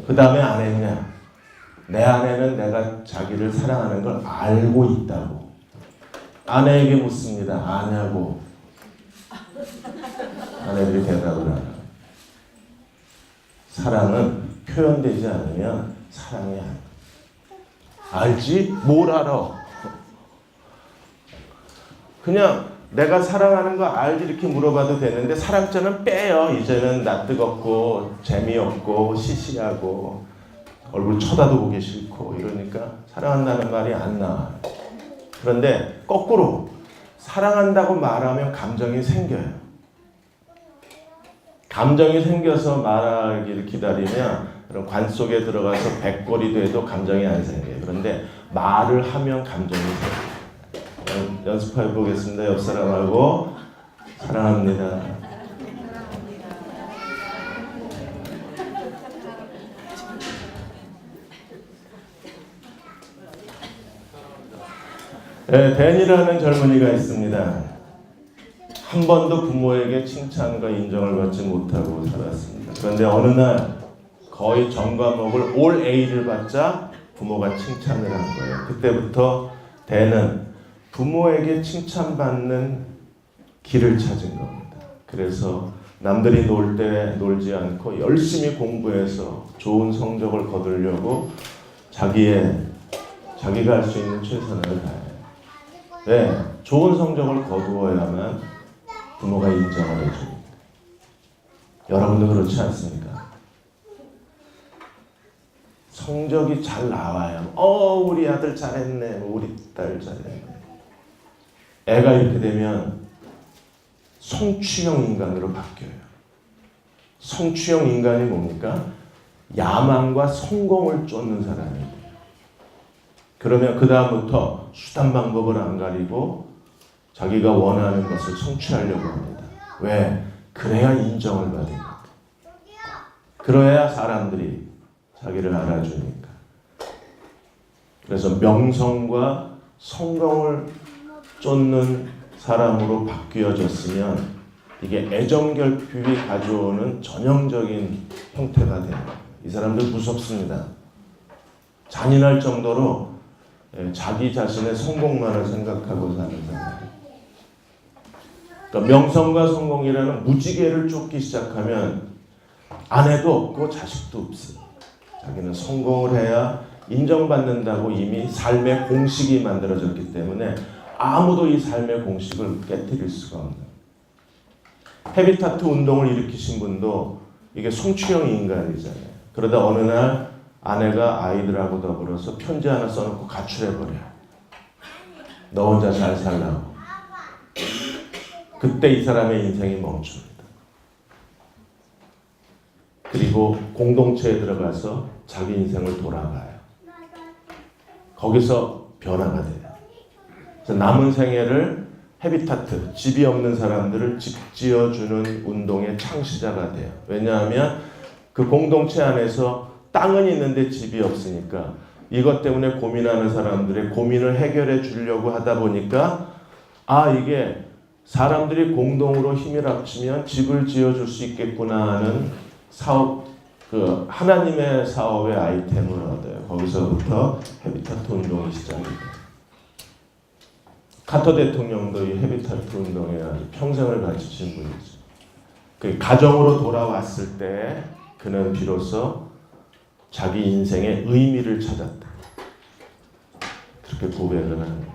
그 다음에 안 했냐? 내 아내는 내가 자기를 사랑하는 걸 알고 있다고. 아내에게 묻습니다. 아냐고. 아내들이 대답을 하나. 사랑은 표현되지 않으면 사랑이 아니야. 알지? 뭘 알아? 그냥 내가 사랑하는 거 알지? 이렇게 물어봐도 되는데 사랑자는 빼요. 이제는 나 뜨겁고 재미없고 시시하고 얼굴 쳐다도 보기 싫고 이러니까 사랑한다는 말이 안 나와요. 그런데 거꾸로 사랑한다고 말하면 감정이 생겨요. 감정이 생겨서 말하기를 기다리면 그럼 관 속에 들어가서 백골이 돼도 감정이 안 생겨요. 그런데 말을 하면 감정이 생겨요. 연습해 보겠습니다. 옆 사람하고 사랑합니다. 네, 댄이라는 젊은이가 있습니다. 한 번도 부모에게 칭찬과 인정을 받지 못하고 살았습니다. 그런데 어느 날 거의 전 과목을 올 A를 받자 부모가 칭찬을 한 거예요. 그때부터 댄은 부모에게 칭찬받는 길을 찾은 겁니다. 그래서 남들이 놀 때 놀지 않고 열심히 공부해서 좋은 성적을 거두려고 자기가 할 수 있는 최선을 다해요. 네, 좋은 성적을 거두어야만 부모가 인정을 해줍니다. 여러분도 그렇지 않습니까? 성적이 잘 나와요. 우리 아들 잘했네. 우리 딸 잘했네. 애가 이렇게 되면 성취형 인간으로 바뀌어요. 성취형 인간이 뭡니까? 야망과 성공을 쫓는 사람이에요. 그러면 그 다음부터 수단 방법을 안 가리고 자기가 원하는 것을 성취하려고 합니다. 왜? 그래야 인정을 받으니까. 그래야 사람들이 자기를 알아주니까. 그래서 명성과 성공을 쫓는 사람으로 바뀌어졌으면 이게 애정결핍이 가져오는 전형적인 형태가 됩니다. 이 사람들 무섭습니다. 잔인할 정도로 자기 자신의 성공만을 생각하고 사는 사람. 그러니까 명성과 성공이라는 무지개를 쫓기 시작하면 아내도 없고 자식도 없어요. 자기는 성공을 해야 인정받는다고 이미 삶의 공식이 만들어졌기 때문에 아무도 이 삶의 공식을 깨뜨릴 수가 없는. 헤비타트 운동을 일으키신 분도 이게 성취형 인간이잖아요. 그러다 어느 날 아내가 아이들하고 더불어서 편지 하나 써놓고 가출해버려요. 너 혼자 잘 살라고. 그때 이 사람의 인생이 멈춥니다. 그리고 공동체에 들어가서 자기 인생을 돌아봐요. 거기서 변화가 돼요. 그래서 남은 생애를 헤비타트, 집이 없는 사람들을 집 지어주는 운동의 창시자가 돼요. 왜냐하면 그 공동체 안에서 땅은 있는데 집이 없으니까 이것 때문에 고민하는 사람들의 고민을 해결해 주려고 하다 보니까 이게 사람들이 공동으로 힘을 합치면 집을 지어줄 수 있겠구나 하는 사업, 하나님의 사업의 아이템을 얻어요. 거기서부터 헤비타트 운동이 시작이 돼요. 카터 대통령도 이 헤비타트 운동에 아주 평생을 바치신 분이죠. 그 가정으로 돌아왔을 때 그는 비로소 자기 인생의 의미를 찾았다. 그렇게 고백을 합니다.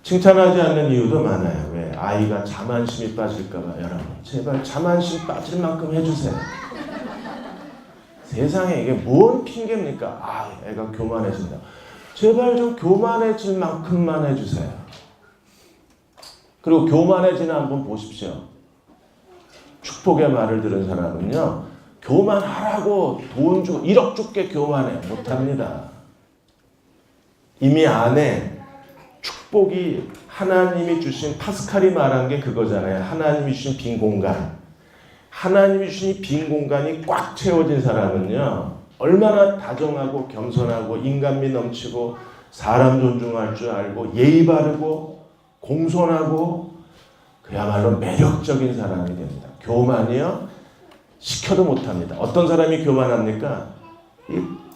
칭찬하지 않는 이유도 많아요. 왜? 아이가 자만심이 빠질까봐. 여러분, 제발 자만심 빠질 만큼 해주세요. 세상에 이게 뭔 핑계입니까? 애가 교만해진다. 제발 좀 교만해질 만큼만 해주세요. 그리고 교만해지는 한번 보십시오. 축복의 말을 들은 사람은요, 교만하라고 돈 주고 1억 줄게 교만해 못합니다. 이미 안에 축복이 하나님이 주신, 파스칼이 말한 게 그거잖아요. 하나님이 주신 빈 공간. 하나님이 주신 이 빈 공간이 꽉 채워진 사람은요, 얼마나 다정하고 겸손하고 인간미 넘치고 사람 존중할 줄 알고 예의 바르고 공손하고 그야말로 매력적인 사람이 됩니다. 교만이요, 시켜도 못합니다. 어떤 사람이 교만합니까?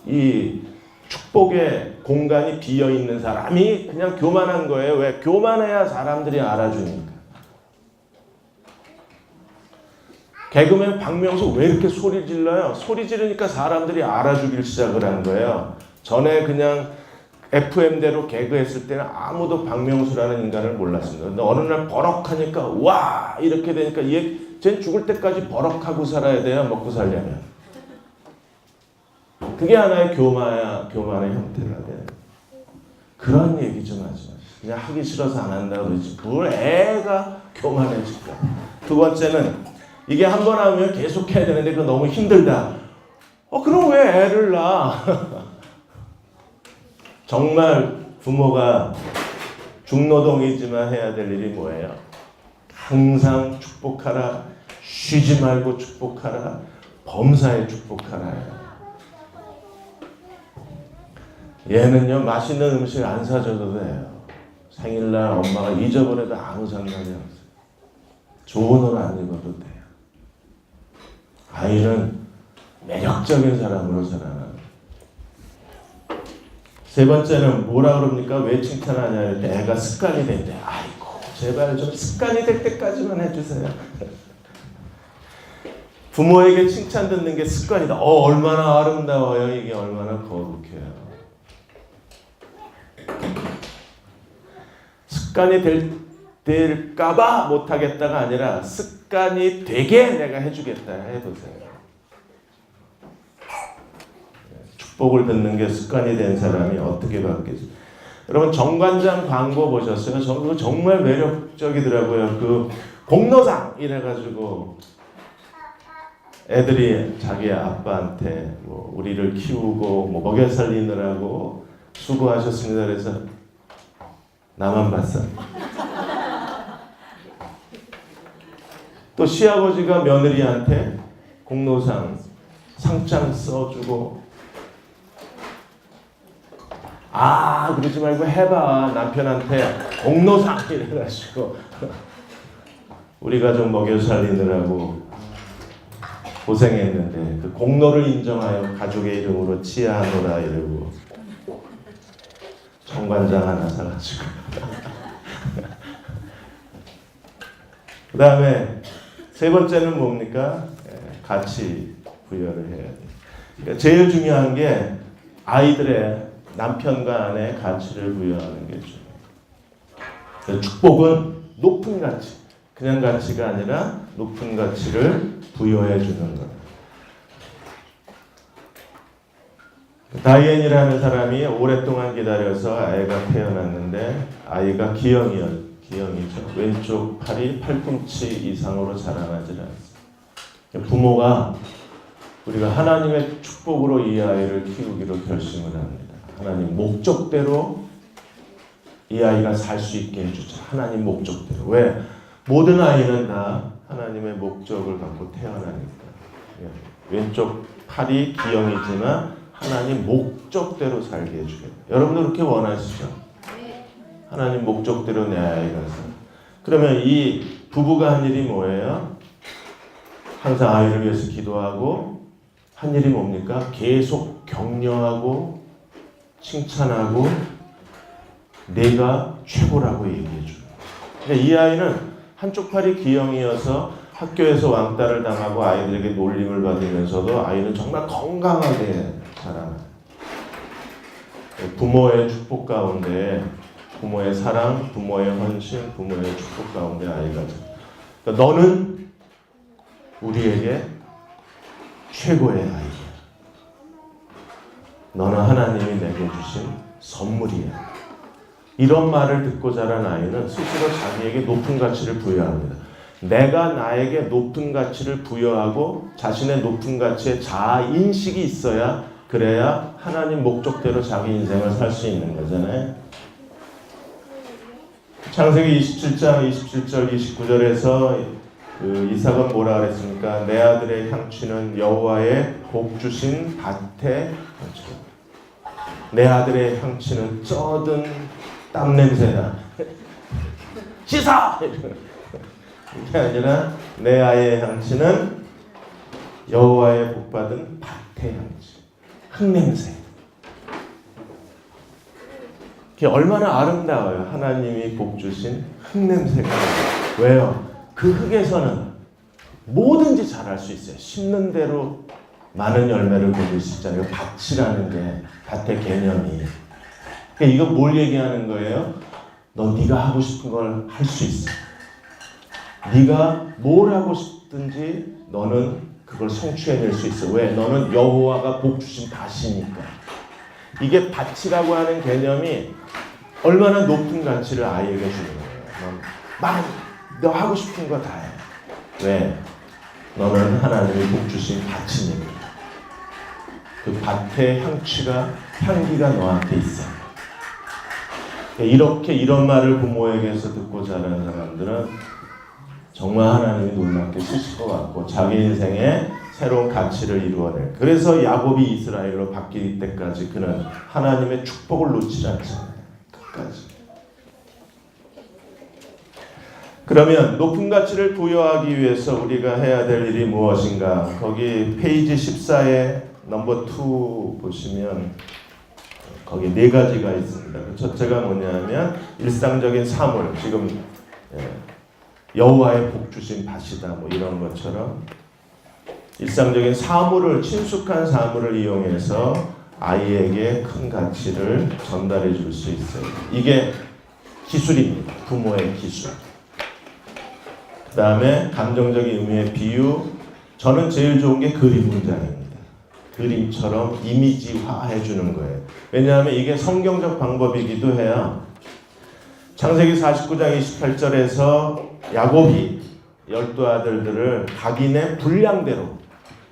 이 축복의 공간이 비어있는 사람이 그냥 교만한 거예요. 왜? 교만해야 사람들이 알아주니까. 개그맨 박명수 왜 이렇게 소리 질러요? 소리 지르니까 사람들이 알아주길 시작을 한 거예요. 전에 그냥 FM대로 개그했을 때는 아무도 박명수라는 인간을 몰랐습니다. 근데 어느 날 버럭하니까 와 이렇게 되니까 쟤는 죽을 때까지 버럭하고 살아야 돼요. 먹고 살려면. 그게 하나의 교만의 형태가 돼요. 그런 얘기 좀 하지 마시고. 그냥 하기 싫어서 안 한다고 그러지. 뭘 애가 교만해질까. 두 번째는 이게 한 번 하면 계속 해야 되는데 그거 너무 힘들다. 그럼 왜 애를 낳아? 정말 부모가 중노동이지만 해야 될 일이 뭐예요? 항상 축복하라. 쉬지 말고 축복하라. 범사에 축복하라. 얘는요, 맛있는 음식 안 사줘도 돼요. 생일날 엄마가 잊어버려도 아무 상관이 없어요. 좋은 옷 안 입어도 돼요. 아이는 매력적인 사람으로 자라나는. 세 번째는 뭐라 그럽니까? 왜 칭찬하냐 할 때 애가 습관이 된대. 아이고 제발 좀 습관이 될 때까지만 해주세요. 부모에게 칭찬 듣는 게 습관이다. 얼마나 아름다워요. 이게 얼마나 거룩해요. 습관이 될까봐 못하겠다가 아니라 습관이 되게 내가 해주겠다 해보세요. 축복을 듣는 게 습관이 된 사람이 어떻게 바뀌지? 여러분 정관장 광고 보셨어요? 그거 정말 매력적이더라고요. 그 공로상 이래가지고 애들이 자기 아빠한테 뭐 우리를 키우고 뭐 먹여 살리느라고 수고하셨습니다. 그래서 나만 봤어. 또 시아버지가 며느리한테 공로상 상장 써주고 그러지 말고 해봐. 남편한테 공로상 이래가지고 우리 가족 먹여 살리느라고 고생했는데 그 공로를 인정하여 가족의 이름으로 치하노라 이러고 정관장 하나 사가지고 그 다음에 세 번째는 뭡니까? 가치 부여를 해야 돼요. 그러니까 제일 중요한 게 아이들의 남편과 아내의 가치를 부여하는 게 중요해요. 축복은 높은 가치, 그냥 가치가 아니라 높은 가치를 부여해 주는 거예요. 다이앤이라는 사람이 오랫동안 기다려서 아이가 태어났는데 아이가 기형이죠. 왼쪽 팔이 팔꿈치 이상으로 자라나질 않습니다. 부모가 우리가 하나님의 축복으로 이 아이를 키우기로 결심을 합니다. 하나님 목적대로 이 아이가 살 수 있게 해주자. 하나님 목적대로. 왜? 모든 아이는 다 하나님의 목적을 갖고 태어나니까. 왼쪽 팔이 기형이지만 하나님 목적대로 살게 해주겠다. 여러분도 그렇게 원하시죠? 하나님 목적대로 내 아이가 살. 그러면 이 부부가 한 일이 뭐예요? 항상 아이를 위해서 기도하고 한 일이 뭡니까? 계속 격려하고 칭찬하고 내가 최고라고 얘기해 줘요. 그러니까 이 아이는 한쪽 팔이 기형이어서 학교에서 왕따를 당하고 아이들에게 놀림을 받으면서도 아이는 정말 건강하게 자라나요. 부모의 축복 가운데 부모의 사랑, 부모의 헌신, 부모의 축복 가운데 아이가 그러니까 너는 우리에게 최고의 아이야. 너는 하나님이 내게 주신 선물이야. 이런 말을 듣고 자란 아이는 스스로 자기에게 높은 가치를 부여합니다. 내가 나에게 높은 가치를 부여하고 자신의 높은 가치에 자아인식이 있어야, 그래야 하나님 목적대로 자기 인생을 살 수 있는 거잖아요. 창세기 27장 27절 29절에서 이삭은 뭐라 그랬습니까? 내 아들의 향취는 여호와의 복 주신 밭의 향취. 내 아들의 향취는 쩌든 땀 냄새나. 씻어! 이게 아니라 내 아이의 향취는 여호와의 복받은 밭의 향취. 흙냄새. 그게 얼마나 아름다워요. 하나님이 복 주신 흙냄새가. 왜요? 그 흙에서는 뭐든지 자랄 수 있어요. 심는 대로 많은 열매를 거둘 수 있잖아요. 밭이라는 게, 밭의 개념이. 그러니까 이거 뭘 얘기하는 거예요? 너 네가 하고 싶은 걸 할 수 있어. 네가 뭘 하고 싶든지 너는 그걸 성취해낼 수 있어. 왜? 너는 여호와가 복 주신 밭이니까. 이게 밭이라고 하는 개념이 얼마나 높은 가치를 아이에게 주는 거예요. 너 하고 싶은 거 다 해. 왜? 너는 하나님이 복 주신 밭이니까. 그 밭의 향기가 너한테 있어. 이렇게 이런 말을 부모에게서 듣고 자란 사람들은 정말 하나님이 놀랍게 쓰실 것 같고 자기 인생에 새로운 가치를 이루어낼. 그래서 야곱이 이스라엘로 바뀔 때까지 그는 하나님의 축복을 놓치지 않잖아요. 끝까지. 그러면 높은 가치를 부여하기 위해서 우리가 해야 될 일이 무엇인가? 거기 페이지 14에 넘버 2 보시면 거기 4가지가 있습니다. 첫째가 뭐냐면 일상적인 사물, 지금 여호와의 복 주신 밭이다 뭐 이런 것처럼 일상적인 사물을, 친숙한 사물을 이용해서 아이에게 큰 가치를 전달해 줄 수 있어요. 이게 기술입니다. 부모의 기술. 그 다음에 감정적인 의미의 비유. 저는 제일 좋은 게 그림 문장입니다. 그림처럼 이미지화 해주는 거예요. 왜냐하면 이게 성경적 방법이기도 해요. 창세기 49장 28절에서 야곱이 12아들들을 각인의 분량대로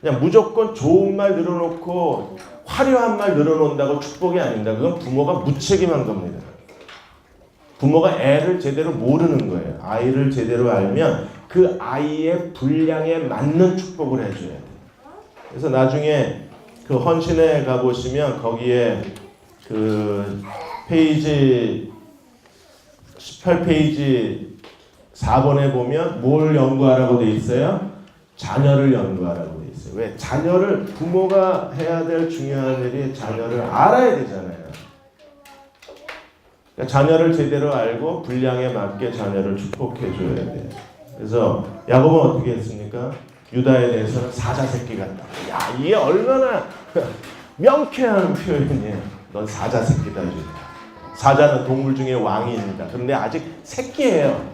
그냥 무조건 좋은 말 늘어놓고 화려한 말 늘어놓는다고 축복이 아닙니다. 그건 부모가 무책임한 겁니다. 부모가 애를 제대로 모르는 거예요. 아이를 제대로 알면 그 아이의 분량에 맞는 축복을 해줘야 돼요. 그래서 나중에 그 헌신에 가보시면 거기에 그 페이지 18페이지 4번에 보면 뭘 연구하라고 돼 있어요? 자녀를 연구하라고 돼 있어요. 왜? 자녀를, 부모가 해야 될 중요한 일이 자녀를 알아야 되잖아요. 그러니까 자녀를 제대로 알고 분량에 맞게 자녀를 축복해 줘야 돼요. 그래서 야곱은 어떻게 했습니까? 유다에 대해서는 사자 새끼 같다. 야, 이게 얼마나 명쾌한 표현이에요. 넌 사자 새끼다. 사자는 동물 중에 왕입니다. 그런데 아직 새끼예요.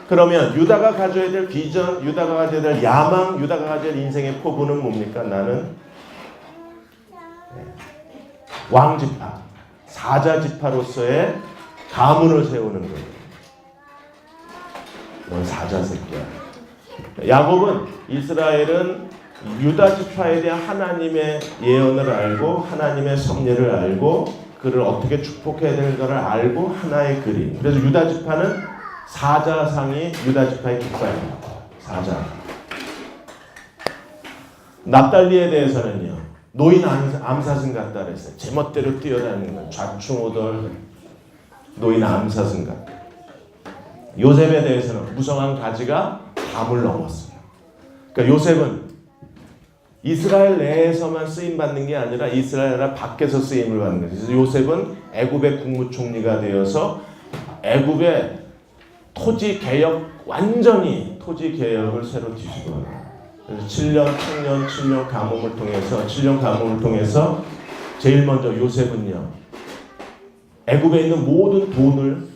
그러면 유다가 가져야 될 비전, 유다가 가져야 될 야망, 유다가 가져야 될 인생의 포부는 뭡니까? 나는 왕지파, 사자지파로서의 가문을 세우는 거예요. 넌 사자 새끼야. 야곱은, 이스라엘은 유다 지파에 대한 하나님의 예언을 알고 하나님의 섭리를 알고 그를 어떻게 축복해야 되는가를 알고 하나의 그림. 그래서 유다 지파는 사자상이 유다 지파의 깃발입니다. 사자. 납달리에 대해서는요, 노인 암사슴 같다 그랬어요. 제멋대로 뛰어다니는 건 좌충우돌 노인 암사슴 같다. 요셉에 대해서는 무성한 가지가 담을 넘었어요. 그러니까 요셉은 이스라엘 내에서만 쓰임 받는 게 아니라 이스라엘 나라 밖에서 쓰임을 받는 거예요. 그래서 요셉은 애굽의 국무총리가 되어서 애굽의 토지 개혁, 완전히 토지 개혁을 새로 뒤집어요. 그래서 7년 가뭄을 통해서 제일 먼저 요셉은요, 애굽에 있는 모든 돈을,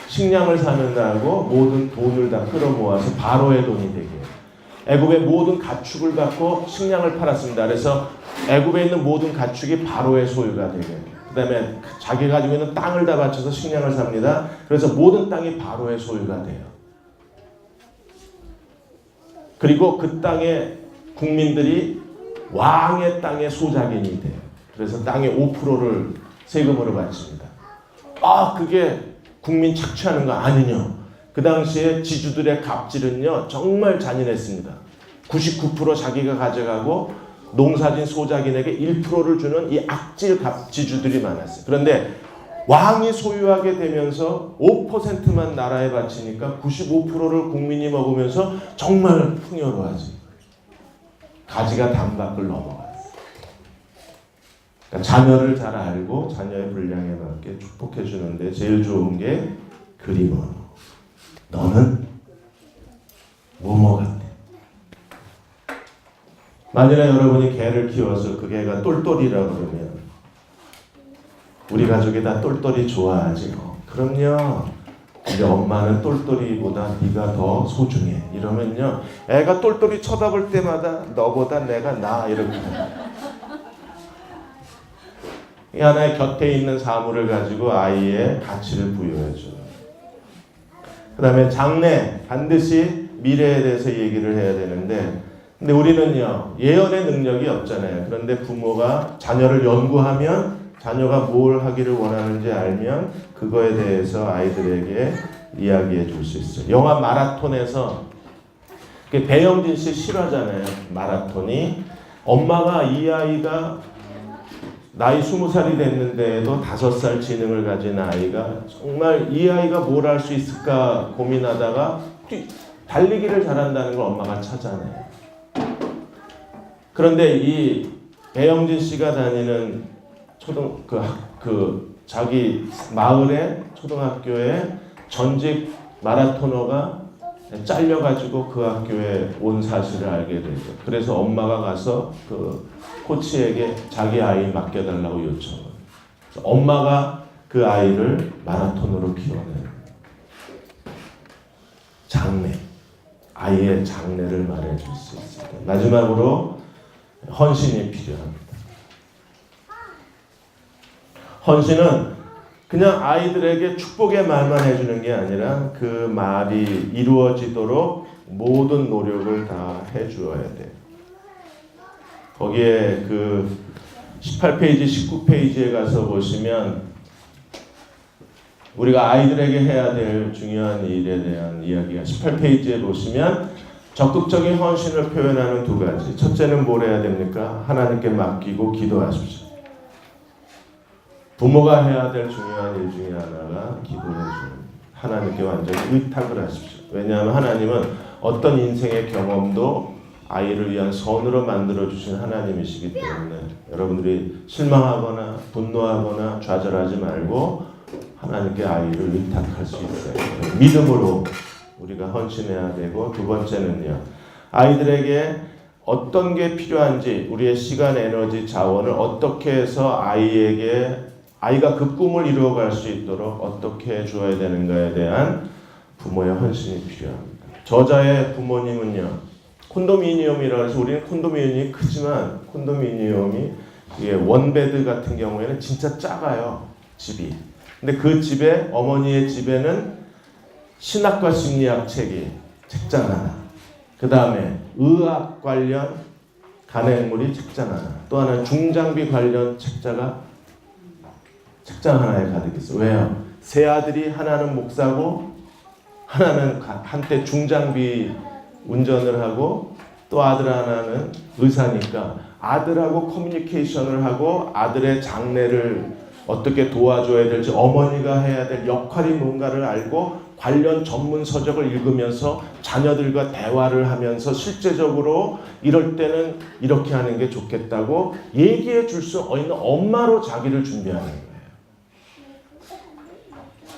식량을 사는다고 모든 돈을 다 끌어모아서 바로의 돈이 되게, 애굽의 모든 가축을 갖고 식량을 팔았습니다. 그래서 애굽에 있는 모든 가축이 바로의 소유가 되게, 그다음에 자기가 가지고 있는 땅을 다 바쳐서 식량을 삽니다. 그래서 모든 땅이 바로의 소유가 돼요. 그리고 그 땅의 국민들이 왕의 땅의 소작인이 돼요. 그래서 땅의 5%를 세금으로 바칩니다. 그게 국민 착취하는 거 아니냐. 그 당시에 지주들의 갑질은요 정말 잔인했습니다. 99% 자기가 가져가고 농사진 소작인에게 1%를 주는 이 악질 갑지주들이 많았어요. 그런데 왕이 소유하게 되면서 5%만 나라에 바치니까 95%를 국민이 먹으면서 정말 풍요로워하지. 가지가 담밖을 넘어갔어요. 그러니까 자녀를 잘 알고 자녀의 분량에 맞게 축복해 주는데 제일 좋은 게 그림 언어. 너는 뭐뭐 같아. 만일에 여러분이 개를 키워서 그 개가 똘똘이라고 그러면 우리 가족이 다 똘똘이 좋아하지. 그럼요. 근데 엄마는 똘똘이보다 네가 더 소중해. 이러면요. 애가 똘똘이 쳐다볼 때마다 너보다 내가 나 이렇게. 이 하나의 곁에 있는 사물을 가지고 아이의 가치를 부여해줘요. 그 다음에 장래, 반드시 미래에 대해서 얘기를 해야 되는데 근데 우리는요. 예언의 능력이 없잖아요. 그런데 부모가 자녀를 연구하면 자녀가 뭘 하기를 원하는지 알면 그거에 대해서 아이들에게 이야기해 줄 수 있어요. 영화 마라톤에서 배영진 씨 실화잖아요. 마라톤이. 엄마가 이 아이가 나이 20살이 됐는데도 5살 지능을 가진 아이가 정말 이 아이가 뭘 할 수 있을까 고민하다가 달리기를 잘한다는 걸 엄마가 찾아내요. 그런데 이 배영진 씨가 다니는 자기 마을의 초등학교에 전직 마라토너가 잘려가지고 그 학교에 온 사실을 알게 되죠. 그래서 엄마가 가서 그 코치에게 자기 아이 맡겨달라고 요청을. 엄마가 그 아이를 마라톤으로 키워내는 장래, 아이의 장래를 말해줄 수 있습니다. 마지막으로 헌신이 필요합니다. 헌신은 그냥 아이들에게 축복의 말만 해주는 게 아니라 그 말이 이루어지도록 모든 노력을 다 해주어야 돼요. 거기에 그 18페이지, 19페이지에 가서 보시면 우리가 아이들에게 해야 될 중요한 일에 대한 이야기가 18페이지에 보시면 적극적인 헌신을 표현하는 2가지. 첫째는 뭘 해야 됩니까? 하나님께 맡기고 기도하십시오. 부모가 해야 될 중요한 일 중에 하나가 기도해 주는, 하나님께 완전히 의탁을 하십시오. 왜냐하면 하나님은 어떤 인생의 경험도 아이를 위한 선으로 만들어주신 하나님이시기 때문에 여러분들이 실망하거나 분노하거나 좌절하지 말고 하나님께 아이를 의탁할 수 있어요. 믿음으로 우리가 헌신해야 되고, 2번째는요. 아이들에게 어떤 게 필요한지, 우리의 시간, 에너지, 자원을 어떻게 해서 아이가 그 꿈을 이루어갈 수 있도록 어떻게 해줘야 되는가에 대한 부모의 헌신이 필요합니다. 저자의 부모님은요. 콘도미니엄이라고 해서 우리는 콘도미니엄이 크지만 콘도미니엄이 이게 원베드 같은 경우에는 진짜 작아요. 집이. 근데 그 집에, 어머니의 집에는 신학과 심리학 책장 하나, 그 다음에 의학 관련 간행물이 책장 하나, 또 하나는 중장비 관련 책장 하나에 가득 있어요. 왜요? 세 아들이 하나는 목사고 하나는 한때 중장비 운전을 하고 또 아들 하나는 의사니까 아들하고 커뮤니케이션을 하고 아들의 장래를 어떻게 도와줘야 될지, 어머니가 해야 될 역할이 뭔가를 알고 관련 전문 서적을 읽으면서 자녀들과 대화를 하면서 실제적으로 이럴 때는 이렇게 하는 게 좋겠다고 얘기해 줄 수 있는 엄마로 자기를 준비하는 거예요.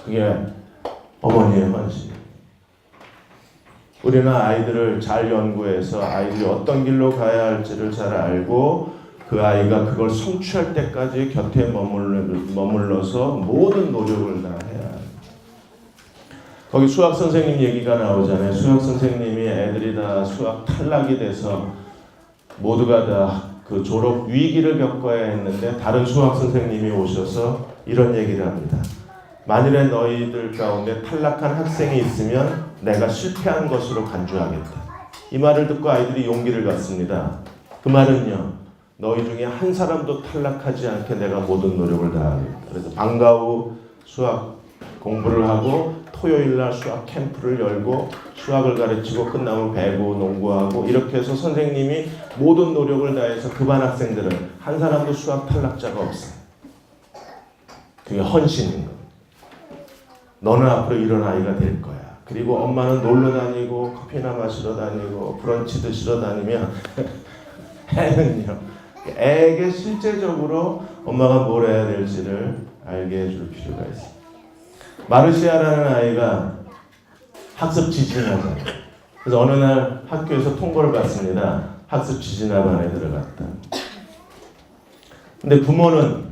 그게 어머니의 헌신입니다. 우리는 아이들을 잘 연구해서 아이들이 어떤 길로 가야 할지를 잘 알고 그 아이가 그걸 성취할 때까지 곁에 머물러서 모든 노력을 다 해야 합니다. 거기 수학 선생님 얘기가 나오잖아요. 수학 선생님이 애들이 다 수학 탈락이 돼서 모두가 다 그 졸업 위기를 겪어야 했는데 다른 수학 선생님이 오셔서 이런 얘기를 합니다. 만일에 너희들 가운데 탈락한 학생이 있으면 내가 실패한 것으로 간주하겠다. 이 말을 듣고 아이들이 용기를 갖습니다. 그 말은요, 너희 중에 한 사람도 탈락하지 않게 내가 모든 노력을 다하겠다. 그래서 방과 후 수학 공부를 하고 토요일날 수학 캠프를 열고 수학을 가르치고 끝나면 배구, 농구하고 이렇게 해서 선생님이 모든 노력을 다해서 그 반 학생들은 한 사람도 수학 탈락자가 없어요. 그게 헌신인 겁니다. 너는 앞으로 이런 아이가 될 거야. 그리고 엄마는 놀러 다니고 커피나 마시러 다니고 브런치 드시러 다니면 애는요, 애에게 실제적으로 엄마가 뭘 해야 될지를 알게 해줄 필요가 있습니다. 마르시아라는 아이가 학습 지진하잖아요. 그래서 어느 날 학교에서 통보를 받습니다. 학습 지진학원에 들어갔다. 근데 부모는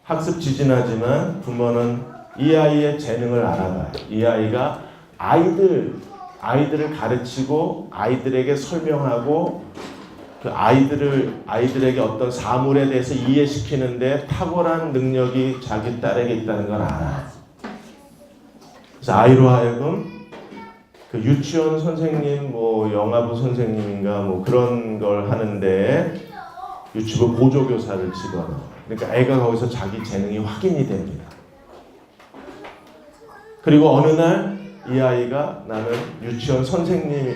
학습 지진하지만 부모는 이 아이의 재능을 알아봐요. 이 아이가 아이들을 가르치고 아이들에게 설명하고 그 아이들에게 어떤 사물에 대해서 이해시키는데 탁월한 능력이 자기 딸에게 있다는 걸 알아요. 그래서 아이로 하여금 그 유치원 선생님, 영화부 선생님인가 그런 걸 하는데 유치부 보조교사를 집어넣어요. 그러니까 애가 거기서 자기 재능이 확인이 됩니다. 그리고 어느 날 이 아이가 나는 유치원 선생님이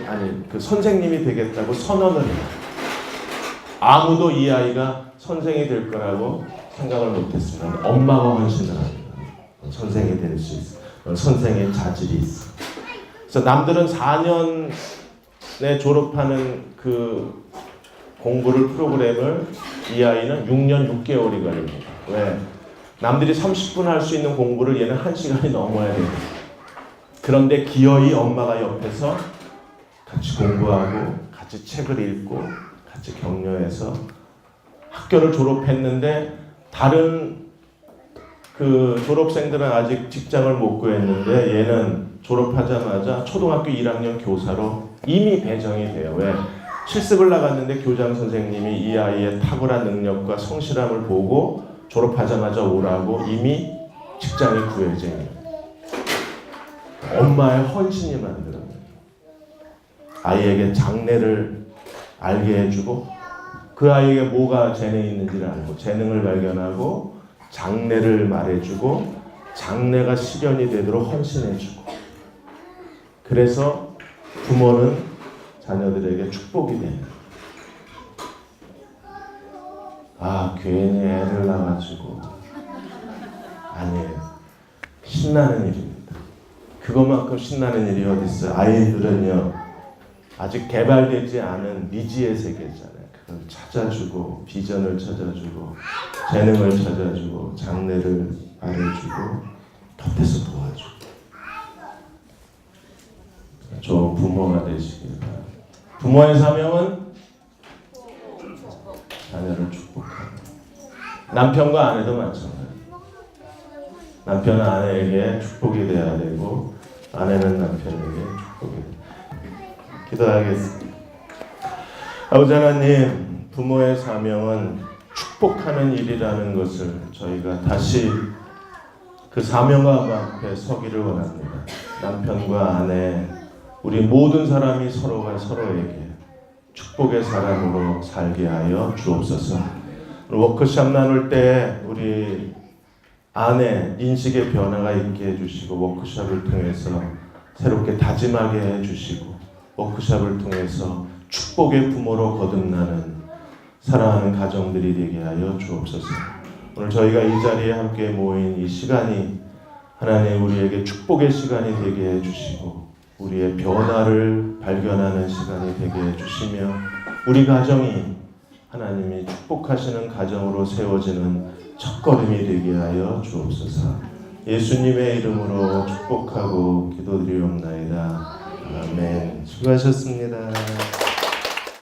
되겠다고 선언을 해요. 아무도 이 아이가 선생이 될 거라고 생각을 못했습니다. 엄마가 헌신을 합니다. 선생이 될 수 있어. 선생의 자질이 있어. 그래서 남들은 4년에 졸업하는 그 프로그램을 이 아이는 6년 6개월이 걸립니다. 왜? 남들이 30분 할 수 있는 공부를 얘는 1시간이 넘어야 돼요. 그런데 기어이 엄마가 옆에서 같이 공부하고 같이 책을 읽고 같이 격려해서 학교를 졸업했는데 다른 그 졸업생들은 아직 직장을 못 구했는데 얘는 졸업하자마자 초등학교 1학년 교사로 이미 배정이 돼요. 왜? 실습을 나갔는데 교장 선생님이 이 아이의 탁월한 능력과 성실함을 보고 졸업하자마자 오라고 이미 직장이 구해져 있는 엄마의 헌신이 만드는 아이에게 장래를 알게 해주고 그 아이에게 뭐가 재능이 있는지를 알고 재능을 발견하고 장래를 말해주고 장래가 실현이 되도록 헌신해주고 그래서 부모는 자녀들에게 축복이 되는 괜히 애를 낳아가지고 아니에요. 신나는 일입니다. 그것만큼 신나는 일이 어디 있어요? 아이들은요 아직 개발되지 않은 미지의 세계잖아요. 그걸 찾아주고 비전을 찾아주고 재능을 찾아주고 장래를 말해주고 곁에서 도와주고 좋은 부모가 되시길 바랍니다. 부모의 사명은 자녀를 축복하는 남편과 아내도 마찬가지예요. 남편은 아내에게 축복이 되어야 되고 아내는 남편에게 축복이 돼야 됩니다. 기도하겠습니다. 아버지 하나님, 부모의 사명은 축복하는 일이라는 것을 저희가 다시 그 사명감 앞에 서기를 원합니다. 남편과 아내, 우리 모든 사람이 서로가 서로에게 축복의 사람으로 살게 하여 주옵소서. 워크숍 나눌 때 우리 안에 인식의 변화가 있게 해주시고 워크숍을 통해서 새롭게 다짐하게 해주시고 워크숍을 통해서 축복의 부모로 거듭나는 사랑하는 가정들이 되게 하여 주옵소서. 오늘 저희가 이 자리에 함께 모인 이 시간이 하나님 우리에게 축복의 시간이 되게 해주시고 우리의 변화를 발견하는 시간이 되게 해주시며 우리 가정이 하나님이 축복하시는 가정으로 세워지는 첫걸음이 되게 하여 주옵소서. 예수님의 이름으로 축복하고 기도드리옵나이다. 아멘. 수고하셨습니다.